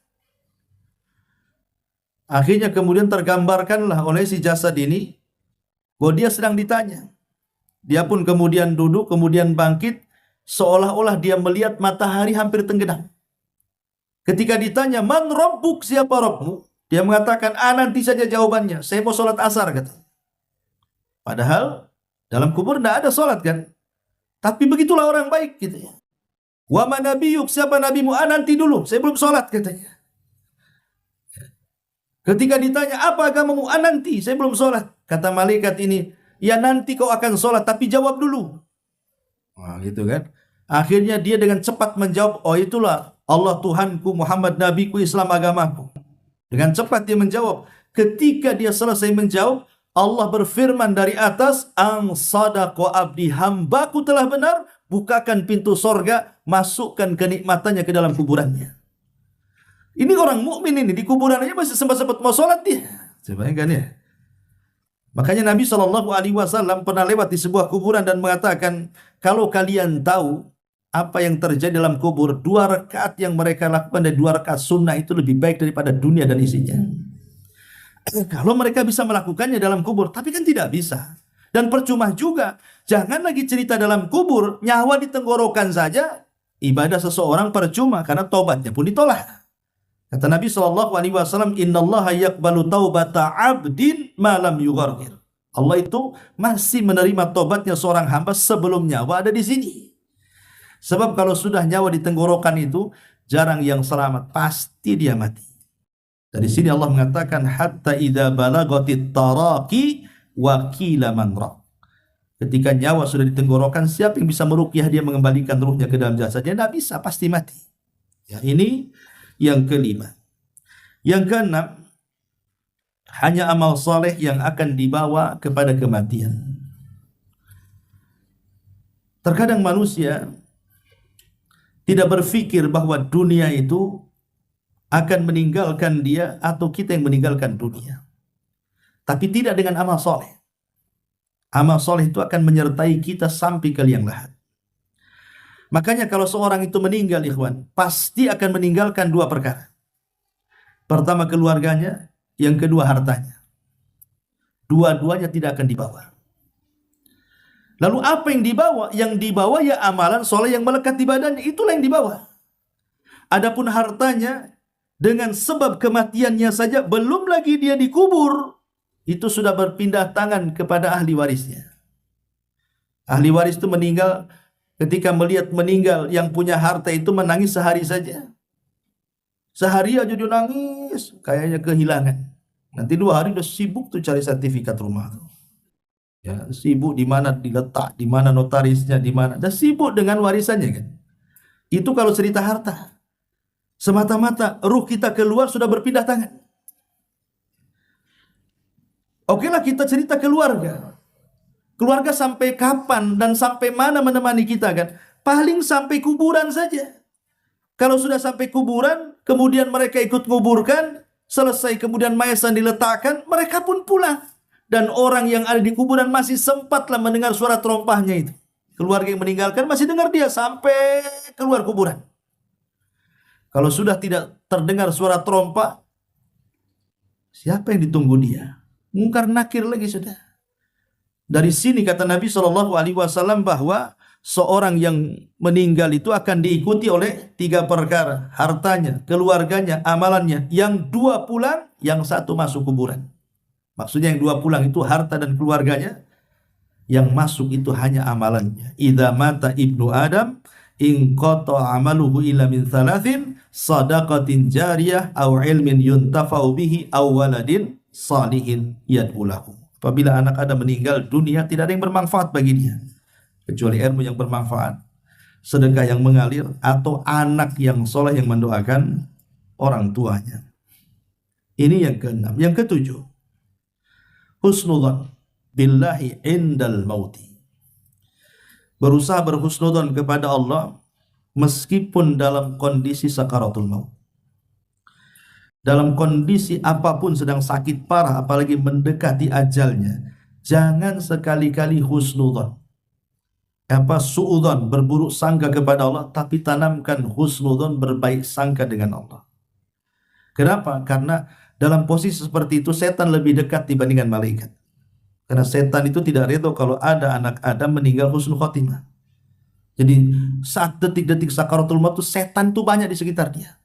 [SPEAKER 1] Akhirnya kemudian tergambarkanlah oleh si jasad ini bahwa dia sedang ditanya. Dia pun kemudian duduk, kemudian bangkit, seolah-olah dia melihat matahari hampir tenggelam. Ketika ditanya, man rabbuk, siapa Rabbmu? Dia mengatakan, nanti saja jawabannya, saya mau sholat asar, kata. Padahal dalam kubur tidak ada sholat kan. Tapi begitulah orang baik gitu ya. Wa man nabiyuk, siapa nabimu? Nanti dulu, saya belum sholat, katanya. Ketika ditanya, apa agamamu? Nanti, saya belum sholat. Kata malaikat ini, ya nanti kau akan sholat, tapi jawab dulu. Wah, gitu kan. Akhirnya dia dengan cepat menjawab, oh itulah Allah Tuhanku, Muhammad Nabiku, Islam agamaku. Dengan cepat dia menjawab. Ketika dia selesai menjawab, Allah berfirman dari atas, ang sadaqa abdi, hambaku telah benar, bukakan pintu sorga, masukkan kenikmatannya ke dalam kuburannya. Ini orang mukmin ini di kuburan aja masih sempat-sempat mau sholat dia. Bayangkan ya. Makanya Nabi SAW pernah lewat di sebuah kuburan dan mengatakan, kalau kalian tahu apa yang terjadi dalam kubur, 2 rakaat yang mereka lakukan dan 2 rakaat sunnah itu lebih baik daripada dunia dan isinya. Kalau mereka bisa melakukannya dalam kubur, tapi kan tidak bisa. Dan percuma juga, jangan lagi cerita dalam kubur, nyawa di tenggorokan saja, ibadah seseorang percuma karena tobatnya pun ditolak. Kata Nabi SAW, innallaha yaqbalu taubata abdin malam yughargir. Allah itu masih menerima tobatnya seorang hamba sebelum nyawa ada di sini. Sebab kalau sudah nyawa di tenggorokan itu, jarang yang selamat, pasti dia mati. Dari sini Allah mengatakan, hatta idza balagatit taraqi wa qila man ra. Ketika nyawa sudah di tenggorokan, siapa yang bisa meruqyah dia mengembalikan ruhnya ke dalam jasadnya? Tidak bisa, pasti mati. Ya, ini yang kelima. Yang keenam, hanya amal soleh yang akan dibawa kepada kematian. Terkadang manusia tidak berpikir bahwa dunia itu akan meninggalkan dia atau kita yang meninggalkan dunia. Tapi tidak dengan amal soleh. Amal soleh itu akan menyertai kita sampai ke liang lahat. Makanya kalau seorang itu meninggal, ikhwan, pasti akan meninggalkan 2 perkara. Pertama keluarganya, yang kedua hartanya. Dua-duanya tidak akan dibawa. Lalu apa yang dibawa? Yang dibawa ya amalan soleh yang melekat di badannya, itulah yang dibawa. Adapun hartanya, dengan sebab kematiannya saja, belum lagi dia dikubur, itu sudah berpindah tangan kepada ahli warisnya. Ahli waris itu meninggal, ketika melihat meninggal yang punya harta itu menangis sehari saja. Sehari aja dia nangis, kayaknya kehilangan. Nanti 2 hari udah sibuk tuh cari sertifikat rumah. Ya, sibuk di mana diletak, di mana notarisnya, di mana. Dan sibuk dengan warisannya kan. Itu kalau cerita harta. Semata-mata ruh kita keluar sudah berpindah tangan. Oke lah kita cerita keluarga. Keluarga sampai kapan dan sampai mana menemani kita kan? Paling sampai kuburan saja. Kalau sudah sampai kuburan, kemudian mereka ikut kuburkan, selesai kemudian mayat diletakkan, mereka pun pulang. Dan orang yang ada di kuburan masih sempatlah mendengar suara terompahnya itu. Keluarga yang meninggalkan masih dengar dia sampai keluar kuburan. Kalau sudah tidak terdengar suara terompah, siapa yang ditunggu dia? Mungkar nakir lagi sudah. Dari sini kata Nabi SAW bahwa seorang yang meninggal itu akan diikuti oleh 3 perkara. Hartanya, keluarganya, amalannya. Yang 2 pulang, yang 1 masuk kuburan. Maksudnya yang 2 pulang itu harta dan keluarganya. Yang masuk itu hanya amalannya. Idza mata ibnu Adam, in qata amaluhu illa min 3, sadaqatin jariyah, aw ilmin yuntafa'u bihi, aw waladin salihin yad'ulahu. Apabila anak Adam meninggal dunia, tidak ada yang bermanfaat bagi dia kecuali ilmu yang bermanfaat, sedekah yang mengalir, atau anak yang soleh yang mendoakan orang tuanya. Ini yang ke-6. Yang ke-7, husnudzan billahi indal mauti. Berusaha berhusnudzan kepada Allah meskipun dalam kondisi sakaratul maut. Dalam kondisi apapun, sedang sakit parah, apalagi mendekati ajalnya, jangan sekali-kali husnudzan, suudzon, berburuk sangka kepada Allah, tapi tanamkan husnudzon, berbaik sangka dengan Allah. Kenapa? Karena dalam posisi seperti itu setan lebih dekat dibandingkan malaikat. Karena setan itu tidak redha kalau ada anak Adam meninggal husnul khotimah. Jadi saat detik-detik sakaratul maut itu setan tuh banyak di sekitar dia.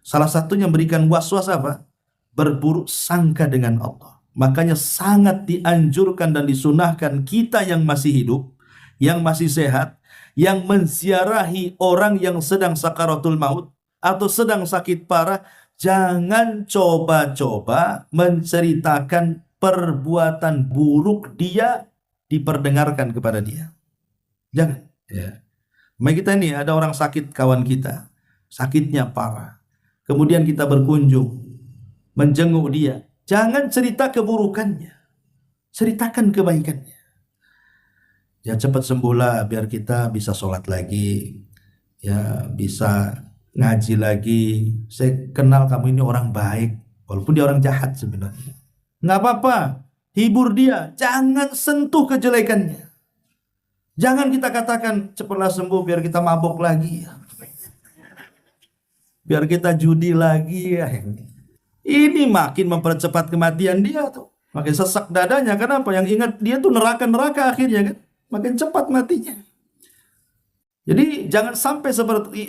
[SPEAKER 1] Salah satunya memberikan was-was apa? Berburuk sangka dengan Allah. Makanya sangat dianjurkan dan disunahkan kita yang masih hidup, yang masih sehat, yang menziarahi orang yang sedang sakaratul maut atau sedang sakit parah, jangan coba-coba menceritakan perbuatan buruk dia diperdengarkan kepada dia. Jangan. Ya. Mari kita ini ada orang sakit, kawan kita, sakitnya parah. Kemudian kita berkunjung, menjenguk dia. Jangan cerita keburukannya, ceritakan kebaikannya. Ya cepat sembuhlah biar kita bisa sholat lagi, ya bisa ngaji lagi. Saya kenal kamu ini orang baik, walaupun dia orang jahat sebenarnya. Nggak apa-apa, hibur dia, jangan sentuh kejelekannya. Jangan kita katakan cepatlah sembuh biar kita mabok lagi, biar kita judi lagi ya. Ini makin mempercepat kematian dia tuh, makin sesak dadanya. Kenapa? Yang ingat dia tuh neraka akhirnya kan, makin cepat matinya. Jadi jangan sampai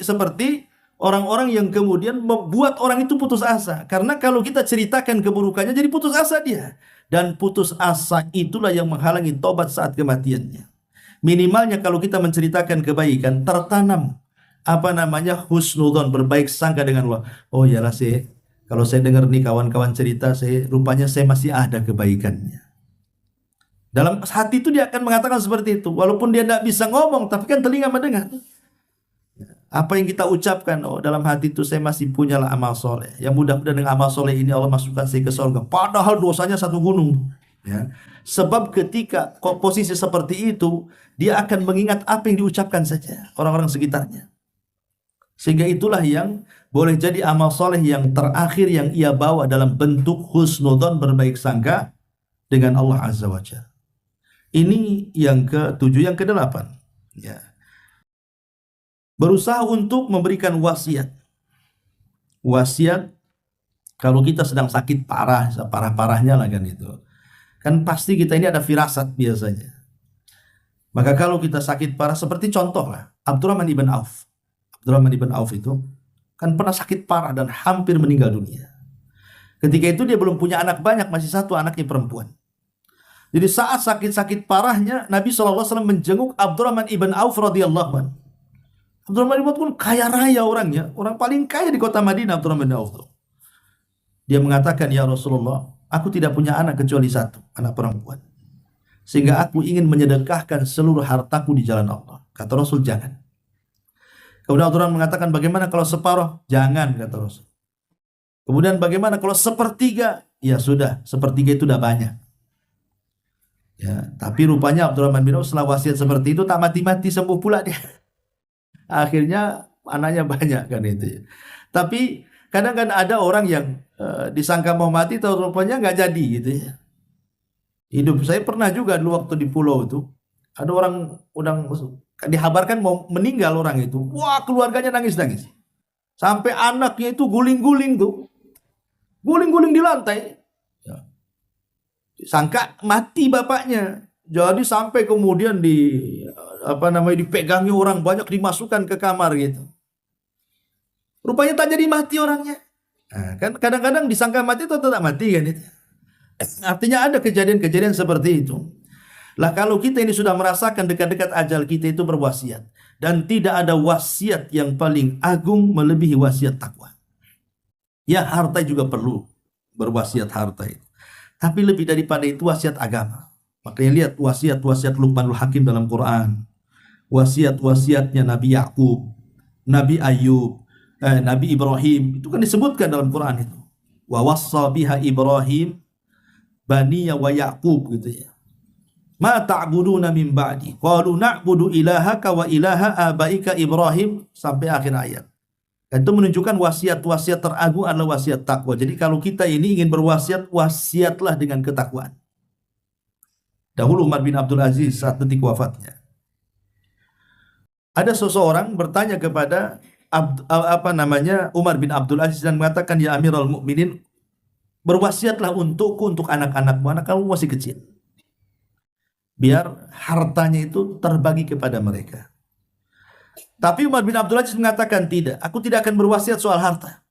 [SPEAKER 1] seperti orang-orang yang kemudian membuat orang itu putus asa. Karena kalau kita ceritakan keburukannya, jadi putus asa dia. Dan putus asa itulah yang menghalangi tobat saat kematiannya. Minimalnya kalau kita menceritakan kebaikan, tertanam husnudzon, berbaik sangka dengan Allah. Oh iyalah, kalau saya dengar nih kawan-kawan cerita, rupanya saya masih ada kebaikannya. Dalam hati itu dia akan mengatakan seperti itu, walaupun dia tidak bisa ngomong, tapi kan telinga mendengar. Apa yang kita ucapkan, oh dalam hati itu saya masih punyalah amal soleh. Yang mudah-mudahan dengan amal soleh ini Allah masukkan saya ke surga. Padahal dosanya satu gunung. Ya. Sebab ketika posisi seperti itu, dia akan mengingat apa yang diucapkan saja orang-orang sekitarnya. Sehingga itulah yang boleh jadi amal soleh yang terakhir yang ia bawa dalam bentuk husnudzon, berbaik sangka dengan Allah Azza wa Jalla. Ini yang ke-7. Yang ke-8, ya, berusaha untuk memberikan wasiat. Wasiat kalau kita sedang sakit parah, parah-parahnya lah kan itu. Kan pasti kita ini ada firasat biasanya. Maka kalau kita sakit parah, seperti contoh lah Abdurrahman ibn Auf. Abdurrahman ibn Auf itu kan pernah sakit parah dan hampir meninggal dunia. Ketika itu dia belum punya anak banyak, masih satu anaknya perempuan. Jadi saat sakit-sakit parahnya, Nabi SAW menjenguk Abdurrahman ibn Auf radhiyallahu anhu. Abdurrahman ibn Auf pun kaya raya orangnya, orang paling kaya di kota Madinah. Abdurrahman ibn Auf, dia mengatakan, ya Rasulullah, aku tidak punya anak kecuali satu, anak perempuan, sehingga aku ingin menyedekahkan seluruh hartaku di jalan Allah. Kata Rasul, jangan. Kemudian Abdurrahman mengatakan, bagaimana kalau separuh? Jangan, kata Rasul. Kemudian bagaimana kalau sepertiga? Ya sudah, sepertiga itu udah banyak. Ya, tapi rupanya Abdurrahman bin Auf setelah wasiat seperti itu tak mati-mati, sembuh pula dia. Akhirnya anaknya banyak kan itu ya. Tapi kadang kan ada orang yang disangka mau mati, tahu rupanya nggak jadi gitu ya. Hidup saya pernah juga dulu waktu di pulau itu, ada orang dihabarkan mau meninggal orang itu. Wah, keluarganya nangis-nangis. Sampai anaknya itu guling-guling tuh. Guling-guling di lantai. Ya. Sangka mati bapaknya. Jadi sampai kemudian dipegangi orang banyak, dimasukkan ke kamar gitu. Rupanya tak jadi mati orangnya. Nah, kan kadang-kadang disangka mati atau tidak mati kan itu. Artinya ada kejadian-kejadian seperti itu. Lah kalau kita ini sudah merasakan dekat-dekat ajal, kita itu berwasiat. Dan tidak ada wasiat yang paling agung melebihi wasiat takwa. Ya, harta juga perlu berwasiat harta itu. Tapi lebih daripada itu wasiat agama. Makanya lihat wasiat-wasiat Luqmanul Hakim dalam Quran. Wasiat-wasiatnya Nabi Yakub, Nabi Ayub, Nabi Ibrahim. Itu kan disebutkan dalam Quran itu. Wa wassa biha Ibrahim baniya wa Yakub gitu ya. Ma ta'buduna min ba'di. Qalu na'budu ilahaka wa ilaha abaika Ibrahim, sampai akhir ayat. Itu menunjukkan wasiat-wasiat teragung adalah wasiat takwa. Jadi kalau kita ini ingin berwasiat, wasiatlah dengan ketakwaan. Dahulu Umar bin Abdul Aziz saat detik wafatnya, ada seseorang bertanya kepada Umar bin Abdul Aziz dan mengatakan, ya Amirul Mukminin, berwasiatlah untukku, untuk anak-anakmu, anak kamu masih kecil, biar hartanya itu terbagi kepada mereka. Tapi Umar bin Abdul Aziz mengatakan, tidak, aku tidak akan berwasiat soal harta.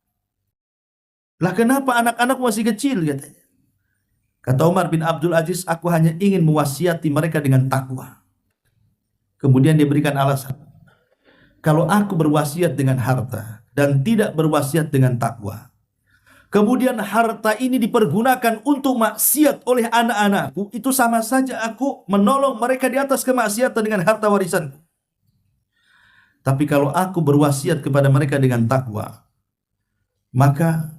[SPEAKER 1] Lah kenapa, anak-anak masih kecil katanya. Kata Umar bin Abdul Aziz, aku hanya ingin mewasiati mereka dengan takwa. Kemudian dia berikan alasan. Kalau aku berwasiat dengan harta dan tidak berwasiat dengan takwa, kemudian harta ini dipergunakan untuk maksiat oleh anak-anakku, itu sama saja aku menolong mereka di atas kemaksiatan dengan harta warisanku. Tapi kalau aku berwasiat kepada mereka dengan takwa, maka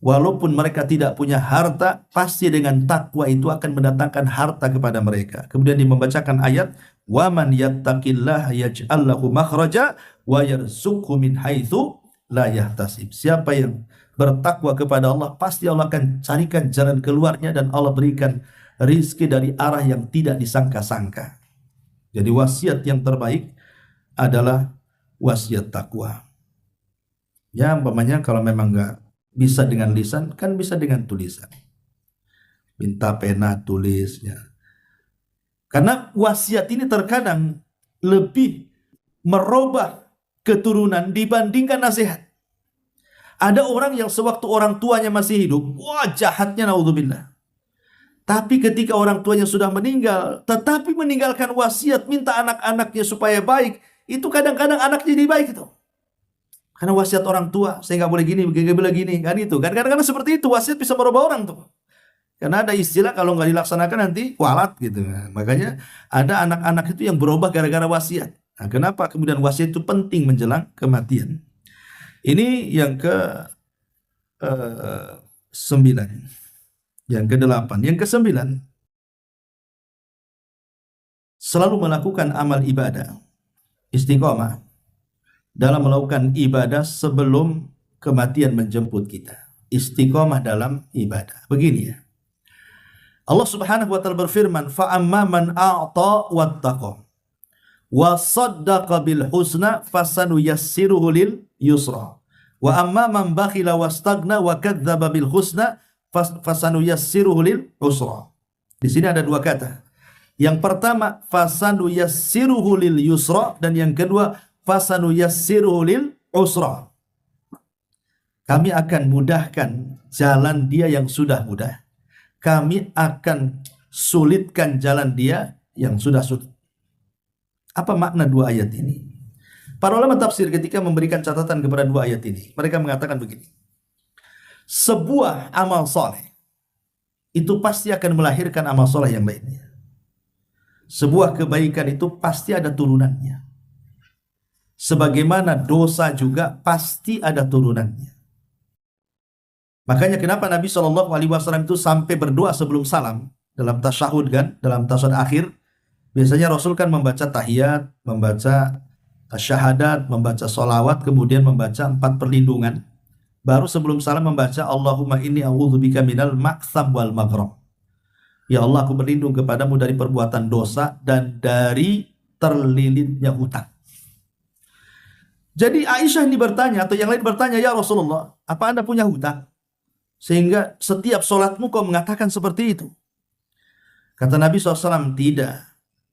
[SPEAKER 1] walaupun mereka tidak punya harta, pasti dengan takwa itu akan mendatangkan harta kepada mereka. Kemudian dia membacakan ayat, wa man yattaqillaha yaj'al lahu makhraja wa yarzuqhu min haitsu la yahtasib. Siapa yang bertakwa kepada Allah, pasti Allah akan carikan jalan keluarnya dan Allah berikan rizki dari arah yang tidak disangka-sangka. Jadi wasiat yang terbaik adalah wasiat takwa. Ya, umpamanya kalau memang nggak bisa dengan lisan, kan bisa dengan tulisan. Minta pena, tulisnya. Karena wasiat ini terkadang lebih merubah keturunan dibandingkan nasihat. Ada orang yang sewaktu orang tuanya masih hidup, wah jahatnya, naudzubillah. Tapi ketika orang tuanya sudah meninggal, tetapi meninggalkan wasiat, minta anak-anaknya supaya baik, itu kadang-kadang anak jadi baik itu. Karena wasiat orang tua, saya nggak boleh gini, nggak boleh gini, kan itu. Kadang-kadang seperti itu, wasiat bisa merubah orang tuh. Karena ada istilah kalau nggak dilaksanakan nanti kualat gitu. Nah, makanya ada anak-anak itu yang berubah gara-gara wasiat. Nah, kenapa kemudian wasiat itu penting menjelang kematian? Ini yang ke 9, yang ke-8, yang ke-9, selalu melakukan amal ibadah, istiqomah dalam melakukan ibadah sebelum kematian menjemput kita. Istiqomah dalam ibadah. Begini ya. Allah Subhanahu wa taala berfirman, fa amma man a'ta wattaqa wa saddaqa bil husna fasanuyassiruhu lil yusra wa amma man bakhila wastaghna wa kadzdzaba bil husna fasanuyassiruhu lil usra. Di sini ada dua kata. Yang pertama fasanuyassiruhu lil yusra, dan yang kedua fasanuyassiruhu lil usra. Kami akan mudahkan jalan dia yang sudah mudah. Kami akan sulitkan jalan dia yang sudah sulit. Apa makna dua ayat ini? Para ulama tafsir ketika memberikan catatan kepada dua ayat ini, mereka mengatakan begini. Sebuah amal soleh itu pasti akan melahirkan amal soleh yang lainnya. Sebuah kebaikan itu pasti ada turunannya. Sebagaimana dosa juga pasti ada turunannya. Makanya kenapa Nabi SAW itu sampai berdoa sebelum salam dalam tasyahud kan, dalam tasyahud akhir, biasanya Rasul kan membaca tahiyat, membaca syahadat, membaca solawat, kemudian membaca 4 perlindungan. Baru sebelum salam membaca Allahumma inni a'udzubika minal ma'tham wal maghram. Ya Allah, aku berlindung kepadamu dari perbuatan dosa dan dari terlilitnya hutang. Jadi Aisyah ini bertanya, atau yang lain bertanya, ya Rasulullah, apa Anda punya hutang? Sehingga setiap sholatmu kau mengatakan seperti itu. Kata Nabi SAW, tidak.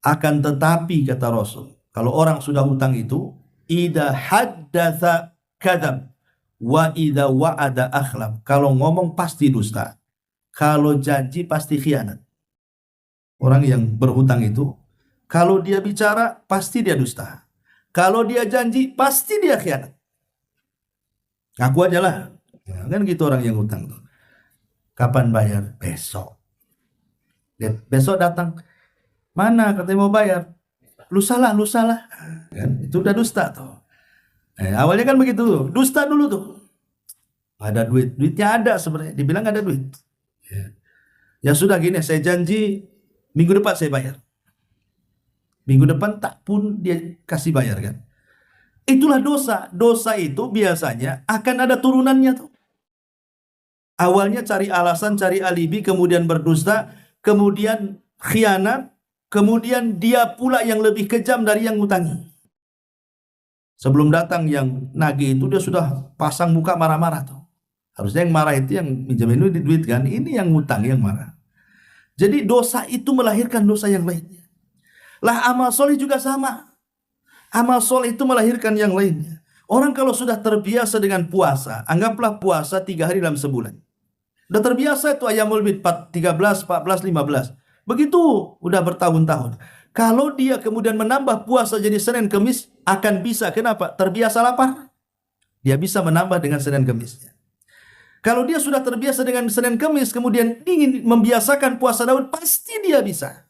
[SPEAKER 1] Akan tetapi, kata Rasul, kalau orang sudah hutang itu, idza haddatsa kadzab wa idza wa'ada akhlaf. Kalau ngomong pasti dusta. Kalau janji pasti khianat. Orang yang berhutang itu, kalau dia bicara pasti dia dusta. Kalau dia janji pasti dia khianat. Ngaku aja lah. Ya, kan gitu orang yang hutang tuh. Kapan bayar? Besok. Besok datang. Mana katanya mau bayar? Lusa lah. Kan? Itu udah dusta tuh. Awalnya kan begitu. Dusta dulu tuh. Ada duit. Duitnya ada sebenarnya. Dibilang ada duit. Ya sudah gini, saya janji minggu depan saya bayar. Minggu depan tak pun dia kasih bayar kan. Itulah dosa. Dosa itu biasanya akan ada turunannya tuh. Awalnya cari alasan, cari alibi, kemudian berdusta, kemudian khianat, kemudian dia pula yang lebih kejam dari yang ngutangi. Sebelum datang yang nagih itu dia sudah pasang muka marah-marah tuh. Harusnya yang marah itu yang minjemin duit kan, ini yang ngutang yang marah. Jadi dosa itu melahirkan dosa yang lainnya. Lah amal soleh juga sama. Amal soleh itu melahirkan yang lainnya. Orang kalau sudah terbiasa dengan puasa, anggaplah puasa 3 hari dalam sebulan. Udah terbiasa itu ayamul bid 13, 14, 15. Begitu udah bertahun-tahun. Kalau dia kemudian menambah puasa jadi Senin Kemis, akan bisa. Kenapa? Terbiasa lapar. Dia bisa menambah dengan Senin Kemisnya. Kalau dia sudah terbiasa dengan Senin Kemis, kemudian ingin membiasakan puasa Daud, pasti dia bisa.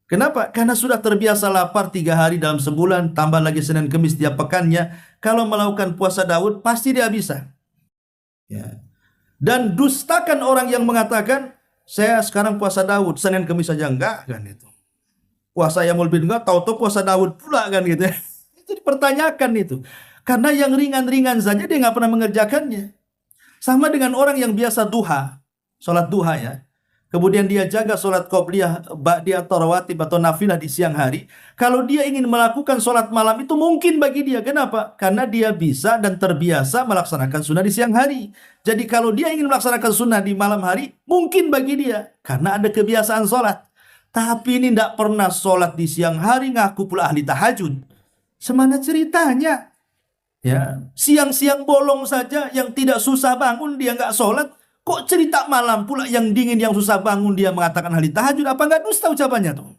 [SPEAKER 1] Kenapa? Karena sudah terbiasa lapar 3 hari dalam sebulan, tambah lagi Senin Kemis tiap pekannya. Kalau melakukan puasa Daud, pasti dia bisa. Ya. Dan dustakan orang yang mengatakan, saya sekarang puasa Daud, Senin Kemis saja enggak, kan itu. Puasa Yaumul Bid enggak, tahu-tahu puasa Daud pula kan gitu ya. Itu dipertanyakan itu. Karena yang ringan-ringan saja dia nggak pernah mengerjakannya. Sama dengan orang yang biasa duha, sholat duha ya. Kemudian dia jaga sholat qobliyah, ba'diyah atau rawatib atau nafilah di siang hari. Kalau dia ingin melakukan sholat malam itu mungkin bagi dia. Kenapa? Karena dia bisa dan terbiasa melaksanakan sunnah di siang hari. Jadi kalau dia ingin melaksanakan sunnah di malam hari, mungkin bagi dia. Karena ada kebiasaan sholat. Tapi ini tidak pernah sholat di siang hari, ngaku pula ahli tahajud. Semana ceritanya? Ya, siang-siang bolong saja yang tidak susah bangun dia nggak sholat. Kok cerita malam pula yang dingin, yang susah bangun dia mengatakan ahli tahajud? Apa nggak dusta ucapannya tuh?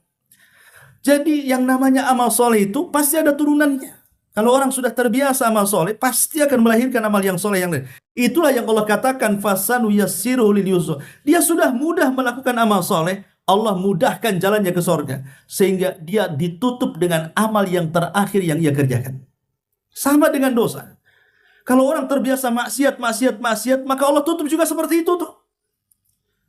[SPEAKER 1] Jadi yang namanya amal soleh itu pasti ada turunannya. Kalau orang sudah terbiasa amal soleh, pasti akan melahirkan amal yang soleh yang lain. Itulah yang Allah katakan, fasanu yassiru lil yusra. Dia sudah mudah melakukan amal soleh, Allah mudahkan jalannya ke sorga. Sehingga dia ditutup dengan amal yang terakhir yang ia kerjakan. Sama dengan dosa. Kalau orang terbiasa maksiat, maka Allah tutup juga seperti itu tuh.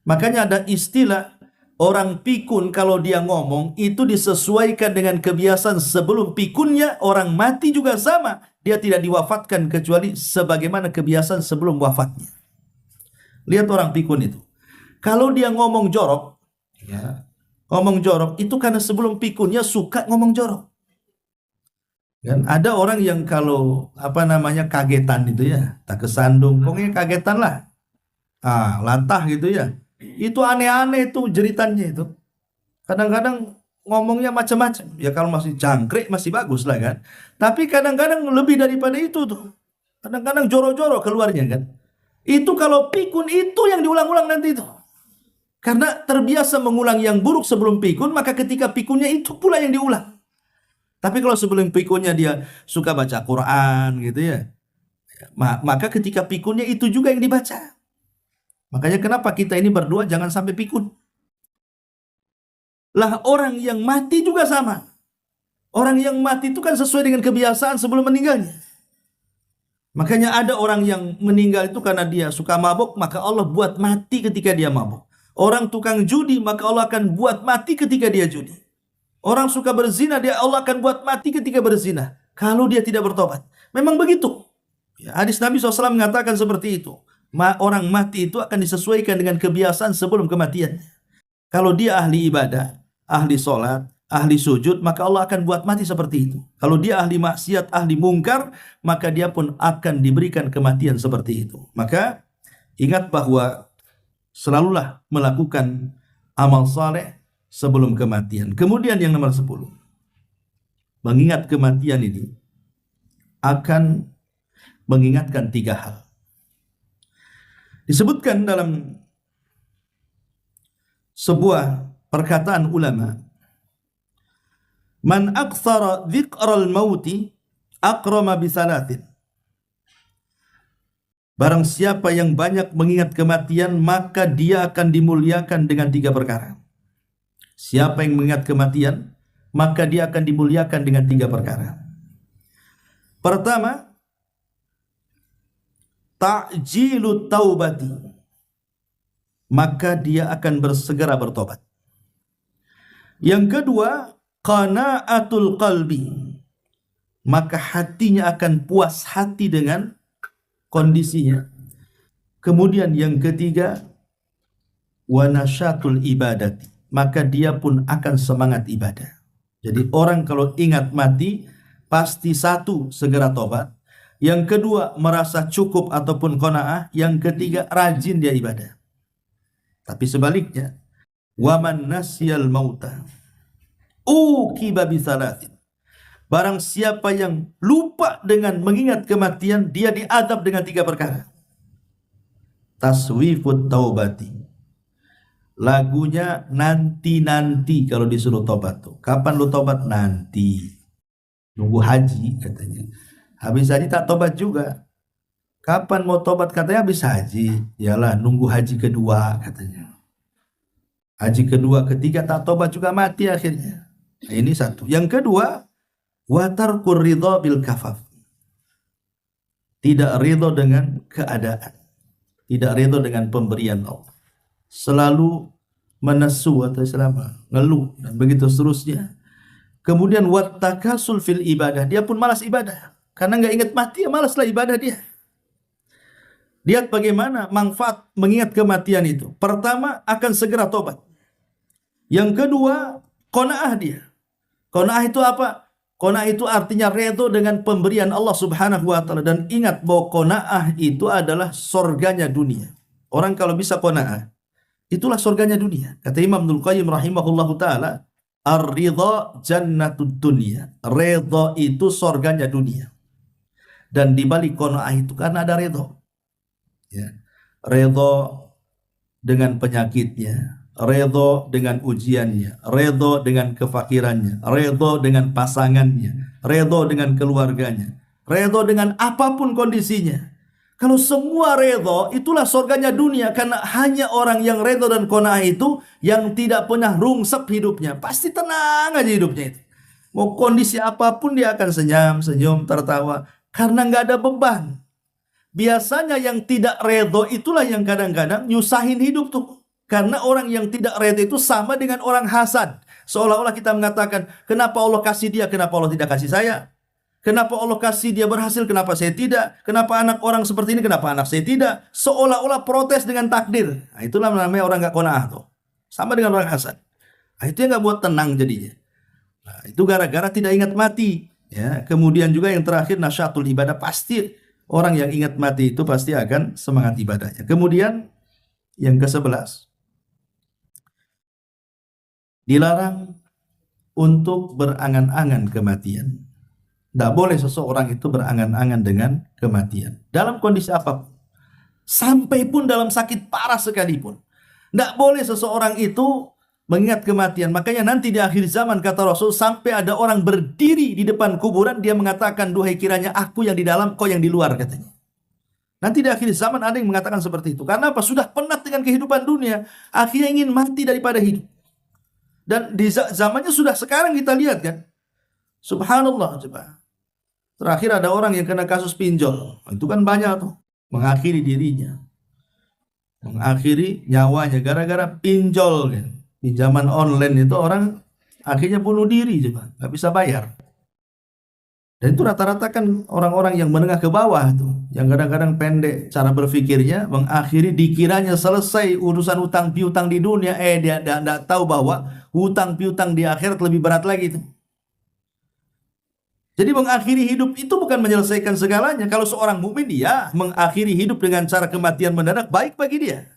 [SPEAKER 1] Makanya ada istilah orang pikun kalau dia ngomong itu disesuaikan dengan kebiasaan sebelum pikunnya. Orang mati juga sama. Dia tidak diwafatkan kecuali sebagaimana kebiasaan sebelum wafatnya. Lihat orang pikun itu. Kalau dia ngomong jorok, ya, ngomong jorok itu karena sebelum pikunnya suka ngomong jorok. Kan ada orang yang kalau kagetan itu ya, tak kesandung, pokoknya kagetan lah, lantah gitu ya, itu aneh-aneh itu jeritannya itu. Kadang-kadang ngomongnya macam-macam. Ya kalau masih jangkrik masih bagus lah kan. Tapi kadang-kadang lebih daripada itu tuh. Kadang-kadang joro-joro keluarnya kan. Itu kalau pikun itu yang diulang-ulang nanti itu. Karena terbiasa mengulang yang buruk sebelum pikun, maka ketika pikunnya itu pula yang diulang. Tapi kalau sebelum pikunnya dia suka baca Quran gitu ya, maka ketika pikunnya itu juga yang dibaca. Makanya kenapa kita ini berdua jangan sampai pikun. Lah orang yang mati juga sama. Orang yang mati itu kan sesuai dengan kebiasaan sebelum meninggalnya. Makanya ada orang yang meninggal itu karena dia suka mabuk, maka Allah buat mati ketika dia mabuk. Orang tukang judi, maka Allah akan buat mati ketika dia judi. Orang suka berzina, Allah akan buat mati ketika berzina. Kalau dia tidak bertobat. Memang begitu. Ya, hadis Nabi SAW mengatakan seperti itu. Orang mati itu akan disesuaikan dengan kebiasaan sebelum kematian. Kalau dia ahli ibadah, ahli sholat, ahli sujud, maka Allah akan buat mati seperti itu. Kalau dia ahli maksiat, ahli mungkar, maka dia pun akan diberikan kematian seperti itu. Maka ingat bahwa selalulah melakukan amal saleh sebelum kematian. Kemudian yang nomor 10, mengingat kematian ini akan mengingatkan 3 hal. Disebutkan dalam sebuah perkataan ulama, man aktsara dzikral mauti akrama bisalatin. Barang siapa yang banyak mengingat kematian, maka dia akan dimuliakan dengan 3 perkara. Siapa yang mengingat kematian, maka dia akan dimuliakan dengan 3 perkara. Pertama, ta'jilut taubati, maka dia akan bersegera bertobat. Yang kedua, qana'atul qalbi, maka hatinya akan puas hati dengan kondisinya. Kemudian yang ketiga, wa nasyatul ibadati, maka dia pun akan semangat ibadah. Jadi orang kalau ingat mati, pasti 1, segera tobat. Yang kedua, merasa cukup ataupun qanaah. Yang ketiga, rajin dia ibadah. Tapi sebaliknya, waman nasyal mauta uqiba bisalatin, barang siapa yang lupa dengan mengingat kematian, dia diadab dengan 3 perkara. Taswifut taubati, lagunya nanti-nanti kalau disuruh tobat tuh. Kapan lu tobat? Nanti. Nunggu haji katanya. Habis haji tak tobat juga. Kapan mau tobat? Katanya habis haji. Yalah, nunggu haji kedua katanya. Haji kedua, ketiga tak tobat juga, mati akhirnya. Nah, ini 1. Yang kedua, wa tarkur ridha bil kafaf, tidak ridha dengan keadaan, tidak ridha dengan pemberian Allah, selalu menesu atau selama ngeluh dan begitu seterusnya. Kemudian wat takasul fil ibadah, dia pun malas ibadah karena nggak ingat mati, ya malaslah ibadah dia. Lihat bagaimana manfaat mengingat kematian itu. Pertama, akan segera tobat. Yang kedua, qanaah dia. Qanaah itu apa? Qanaah itu artinya redho dengan pemberian Allah Subhanahu wa taala, dan ingat bahwa qanaah itu adalah surganya dunia. Orang kalau bisa qanaah, itulah surganya dunia. Kata Imam Ibnu Qayyim rahimahullahu taala, ar-ridha jannatud dunya. Redho itu surganya dunia. Dan di balik qanaah itu karena ada redho. Ya. Redho dengan penyakitnya, redho dengan ujiannya, redho dengan kefakirannya, redho dengan pasangannya, redho dengan keluarganya, redho dengan apapun kondisinya. Kalau semua redho, itulah surganya dunia. Karena hanya orang yang redho dan qanaah itu yang tidak pernah rungsep hidupnya. Pasti tenang aja hidupnya itu. Mau kondisi apapun dia akan senyum, tertawa. Karena nggak ada beban. Biasanya yang tidak redho itulah yang kadang-kadang nyusahin hidup tuh. Karena orang yang tidak redho itu sama dengan orang hasad. Seolah-olah kita mengatakan, kenapa Allah kasih dia, kenapa Allah tidak kasih saya? Kenapa Allah kasih dia berhasil, kenapa saya tidak? Kenapa anak orang seperti ini, kenapa anak saya tidak? Seolah-olah protes dengan takdir. Nah, itulah namanya orang gak qanaah tuh. Sama dengan orang hasad. Nah, itu yang gak buat tenang jadinya. Nah, itu gara-gara tidak ingat mati. Ya, kemudian juga yang terakhir, nasyatul ibadah. Pasti orang yang ingat mati itu pasti akan semangat ibadahnya. Kemudian yang ke-11, dilarang untuk berangan-angan kematian. Tidak boleh seseorang itu berangan-angan dengan kematian. Dalam kondisi apapun. Sampai pun dalam sakit parah sekalipun. Tidak boleh seseorang itu mengingat kematian. Makanya nanti di akhir zaman kata Rasul, sampai ada orang berdiri di depan kuburan, dia mengatakan, duhai kiranya aku yang di dalam, kau yang di luar, katanya. Nanti di akhir zaman ada yang mengatakan seperti itu. Karena apa? Sudah penat dengan kehidupan dunia. Akhirnya ingin mati daripada hidup. Dan di zamannya sudah sekarang kita lihat kan. Subhanallah. Coba. Terakhir ada orang yang kena kasus pinjol. Itu kan banyak tuh. Mengakhiri dirinya. Mengakhiri nyawanya. Gara-gara pinjol kan. Pinjaman online itu orang akhirnya bunuh diri. Coba. Gak bisa bayar. Dan itu rata-rata kan orang-orang yang menengah ke bawah tuh, yang kadang-kadang pendek cara berpikirnya, mengakhiri dikiranya selesai urusan hutang piutang di dunia, dia tidak tahu bahwa hutang piutang di akhirat lebih berat lagi tuh. Jadi mengakhiri hidup itu bukan menyelesaikan segalanya. Kalau seorang mukmin dia mengakhiri hidup dengan cara kematian mendadak, baik bagi dia.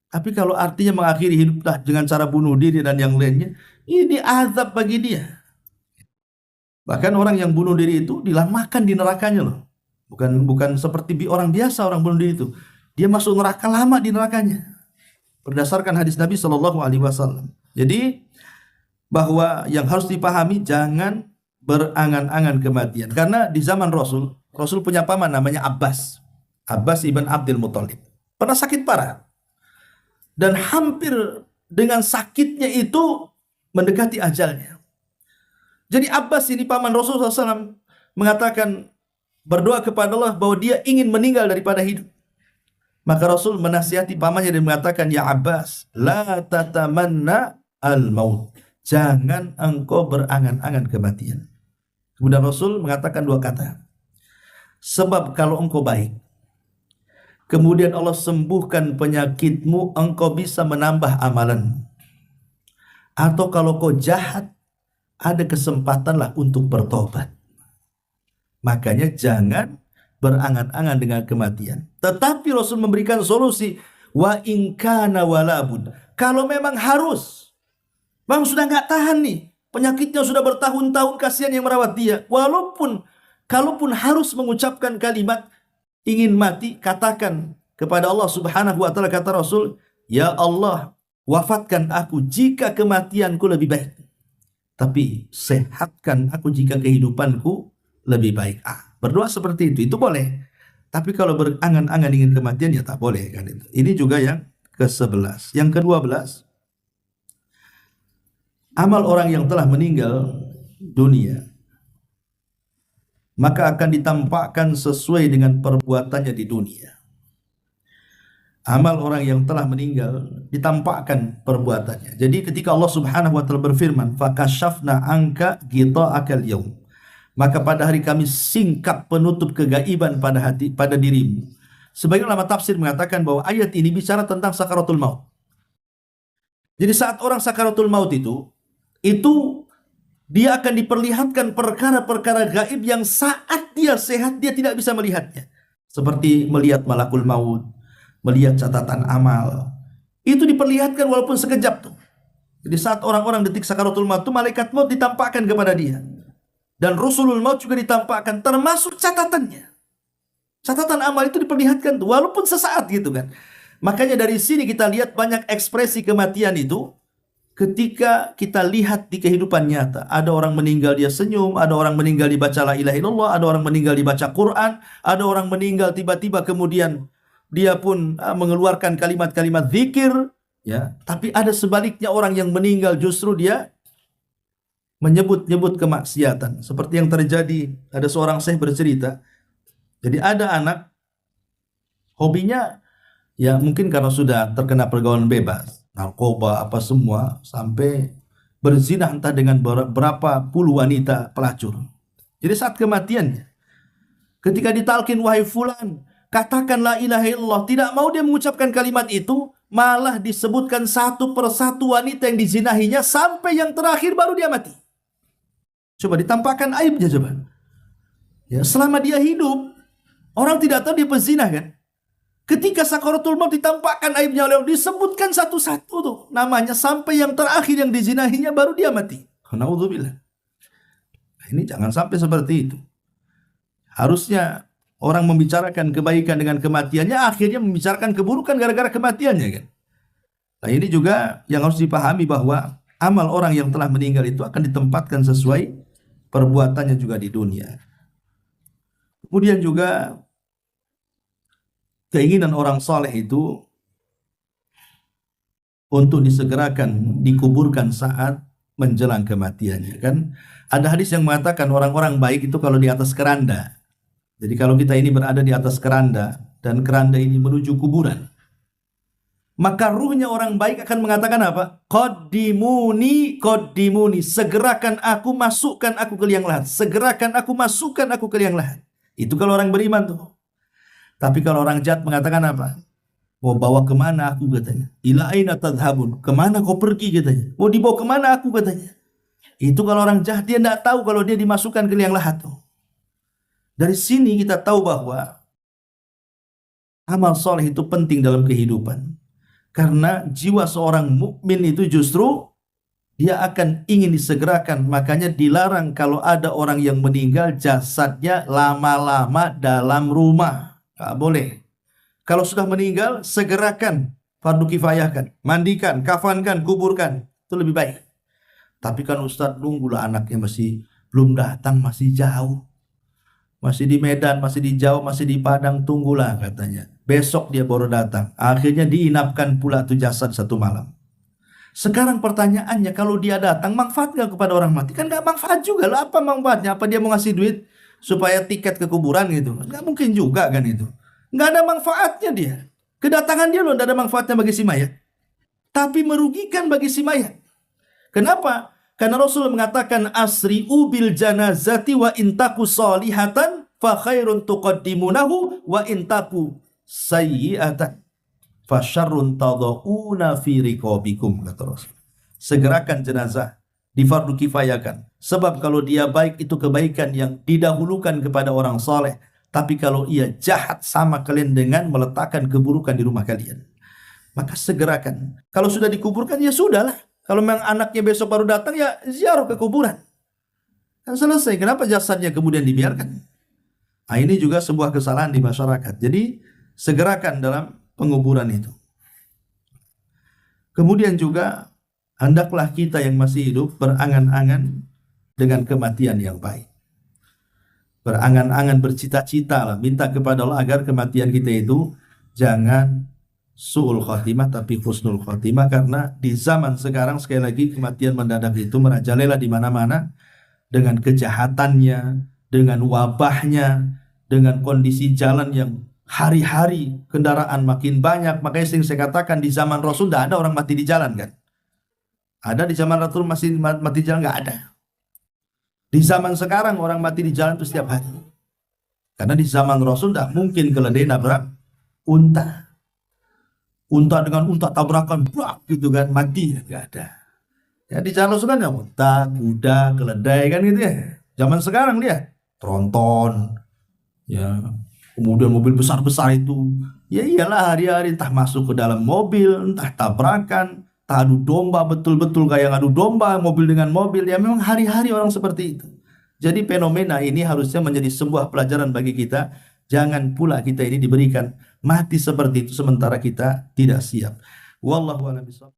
[SPEAKER 1] Tapi kalau artinya mengakhiri hidup dengan cara bunuh diri dan yang lainnya, ini azab bagi dia. Bahkan orang yang bunuh diri itu dilamakan di nerakanya loh. Bukan seperti orang biasa orang bunuh diri itu. Dia masuk neraka lama di nerakanya. Berdasarkan hadis Nabi Shallallahu Alaihi Wasallam. Jadi bahwa yang harus dipahami, jangan berangan-angan kematian. Karena di zaman Rasul punya paman namanya Abbas ibn Abdul Muthalib. Pernah sakit parah. Dan hampir dengan sakitnya itu mendekati ajalnya. Jadi Abbas ini paman Rasulullah SAW mengatakan, berdoa kepada Allah bahwa dia ingin meninggal daripada hidup. Maka Rasul menasihati pamannya dan mengatakan, ya Abbas, la tatamanna al-maut. Jangan engkau berangan-angan kematian. Kemudian Rasul mengatakan dua kata. Sebab kalau engkau baik, kemudian Allah sembuhkan penyakitmu, engkau bisa menambah amalan. Atau kalau kau jahat, ada kesempatanlah untuk bertobat. Makanya jangan berangan-angan dengan kematian. Tetapi Rasul memberikan solusi, wa in kana walabun. Kalau memang harus, bang sudah nggak tahan nih, penyakitnya sudah bertahun-tahun, kasihan yang merawat dia. Kalaupun harus mengucapkan kalimat ingin mati, katakan kepada Allah Subhanahu wa taala, kata Rasul, ya Allah, wafatkan aku jika kematianku lebih baik. Tapi sehatkan aku jika kehidupanku lebih baik. Berdoa seperti itu boleh. Tapi kalau berangan-angan ingin kematian, ya tak boleh kan itu. Ini juga yang ke-11. Yang ke-12, amal orang yang telah meninggal dunia, maka akan ditampakkan sesuai dengan perbuatannya di dunia. Amal orang yang telah meninggal ditampakkan perbuatannya. Jadi ketika Allah Subhanahu wa taala berfirman, "Fakashafna anka ghita'akal yaum." Maka pada hari kami singkap penutup kegaiban pada dirimu. Sebagian ulama tafsir mengatakan bahwa ayat ini bicara tentang sakaratul maut. Jadi saat orang sakaratul maut itu dia akan diperlihatkan perkara-perkara gaib yang saat dia sehat dia tidak bisa melihatnya. Seperti melihat malakul maut, melihat catatan amal. Itu diperlihatkan walaupun sekejap tuh. Jadi saat orang-orang detik sakaratul maut itu, malaikat maut ditampakkan kepada dia. Dan Rasulul Maut juga ditampakkan, termasuk catatannya. Catatan amal itu diperlihatkan tuh, walaupun sesaat gitu kan. Makanya dari sini kita lihat banyak ekspresi kematian itu ketika kita lihat di kehidupan nyata. Ada orang meninggal dia senyum, ada orang meninggal dibaca la ilaha illallah, ada orang meninggal dibaca Quran, ada orang meninggal tiba-tiba kemudian dia pun mengeluarkan kalimat-kalimat zikir, ya. Tapi ada sebaliknya orang yang meninggal justru dia menyebut-nyebut kemaksiatan. Seperti yang terjadi, ada seorang syekh bercerita. Jadi ada anak, hobinya ya mungkin karena sudah terkena pergaulan bebas, narkoba apa semua, sampai berzina entah dengan berapa puluh wanita pelacur. Jadi saat kematiannya, ketika ditalkin, wahai fulan, katakan la ilaha illallah, tidak mau dia mengucapkan kalimat itu, malah disebutkan satu persatu wanita yang dizinahinya, sampai yang terakhir baru dia mati. Coba ditampakkan aibnya coba. Ya, selama dia hidup, orang tidak tahu dia pezina kan. Ketika sakaratul maut ditampakkan aibnya oleh Allah, disebutkan satu-satu tuh namanya, sampai yang terakhir yang dizinahinya baru dia mati. Naudzubillah. Ini jangan sampai seperti itu. Harusnya orang membicarakan kebaikan dengan kematiannya, akhirnya membicarakan keburukan gara-gara kematiannya kan. Nah ini juga yang harus dipahami, bahwa amal orang yang telah meninggal itu akan ditempatkan sesuai perbuatannya juga di dunia. Kemudian juga keinginan orang saleh itu untuk disegerakan dikuburkan saat menjelang kematiannya. Kan ada hadis yang mengatakan orang-orang baik itu kalau di atas keranda. Jadi kalau kita ini berada di atas keranda dan keranda ini menuju kuburan, maka ruhnya orang baik akan mengatakan apa? Qaddimuni, qaddimuni, segerakan aku, masukkan aku ke liang lahat. Segerakan aku, masukkan aku ke liang lahat. Itu kalau orang beriman tuh. Tapi kalau orang jahat mengatakan apa? Mau bawa kemana aku katanya? Ila aina tadhabun? Kemana kau pergi katanya? Mau dibawa kemana aku katanya? Itu kalau orang jahat, dia tidak tahu kalau dia dimasukkan ke liang lahat tuh. Dari sini kita tahu bahwa amal soleh itu penting dalam kehidupan. Karena jiwa seorang mukmin itu justru dia akan ingin disegerakan. Makanya dilarang kalau ada orang yang meninggal jasadnya lama-lama dalam rumah. Gak boleh. Kalau sudah meninggal, segerakan, fardu kifayahkan, mandikan, kafankan, kuburkan. Itu lebih baik. Tapi kan Ustadz, nunggulah anaknya masih belum datang, masih jauh. Masih di Medan, masih di Jawa, masih di Padang, tunggulah katanya. Besok dia baru datang. Akhirnya diinapkan pula tuh jasad satu malam. Sekarang pertanyaannya, kalau dia datang, manfaat gak kepada orang mati? Kan gak manfaat juga lah. Apa manfaatnya? Apa dia mau ngasih duit supaya tiket ke kuburan gitu? Gak mungkin juga kan itu. Gak ada manfaatnya dia. Kedatangan dia loh gak ada manfaatnya bagi si mayat. Tapi merugikan bagi si mayat. Kenapa? Karena Rasul mengatakan asri'u bil janazati wa intaku salihatan fa khairun tuqaddimunahu wa intaku sayyi'atan fa syarrun tadauuna fi riqabikum, kata Rasul. Segerakan jenazah, difardu kifayakan. Sebab kalau dia baik itu kebaikan yang didahulukan kepada orang saleh. Tapi kalau ia jahat sama kalian dengan meletakkan keburukan di rumah kalian. Maka segerakan. Kalau sudah dikuburkan ya sudahlah. Kalau memang anaknya besok baru datang ya ziarah ke kuburan. Kan selesai. Kenapa jasadnya kemudian dibiarkan? Nah ini juga sebuah kesalahan di masyarakat. Jadi segerakan dalam penguburan itu. Kemudian juga hendaklah kita yang masih hidup berangan-angan dengan kematian yang baik. Berangan-angan, bercita-cita lah, minta kepada Allah agar kematian kita itu jangan su'ul khotimah tapi husnul khotimah. Karena di zaman sekarang sekali lagi kematian mendadak itu merajalela di mana-mana dengan kejahatannya, dengan wabahnya, dengan kondisi jalan yang hari-hari kendaraan makin banyak. Makanya sering saya katakan di zaman Rasul tidak ada orang mati di jalan kan. Ada di zaman Rasul masih mati di jalan? Nggak ada. Di zaman sekarang orang mati di jalan itu setiap hari. Karena di zaman Rasul tidak mungkin keledai nabrak unta. Unta dengan unta tabrakan, brak gitu kan, mati. Nggak ada. Ya di zaman Rasul kan ya unta, kuda, keledai kan gitu ya. Zaman sekarang dia tronton, ya kemudian mobil besar-besar itu. Ya iyalah hari-hari entah masuk ke dalam mobil, entah tabrakan, entah adu domba, betul-betul kayak adu domba mobil dengan mobil. Ya memang hari-hari orang seperti itu. Jadi fenomena ini harusnya menjadi sebuah pelajaran bagi kita. Jangan pula kita ini diberikan mati seperti itu sementara kita tidak siap. Wallahu a'lam bishawab.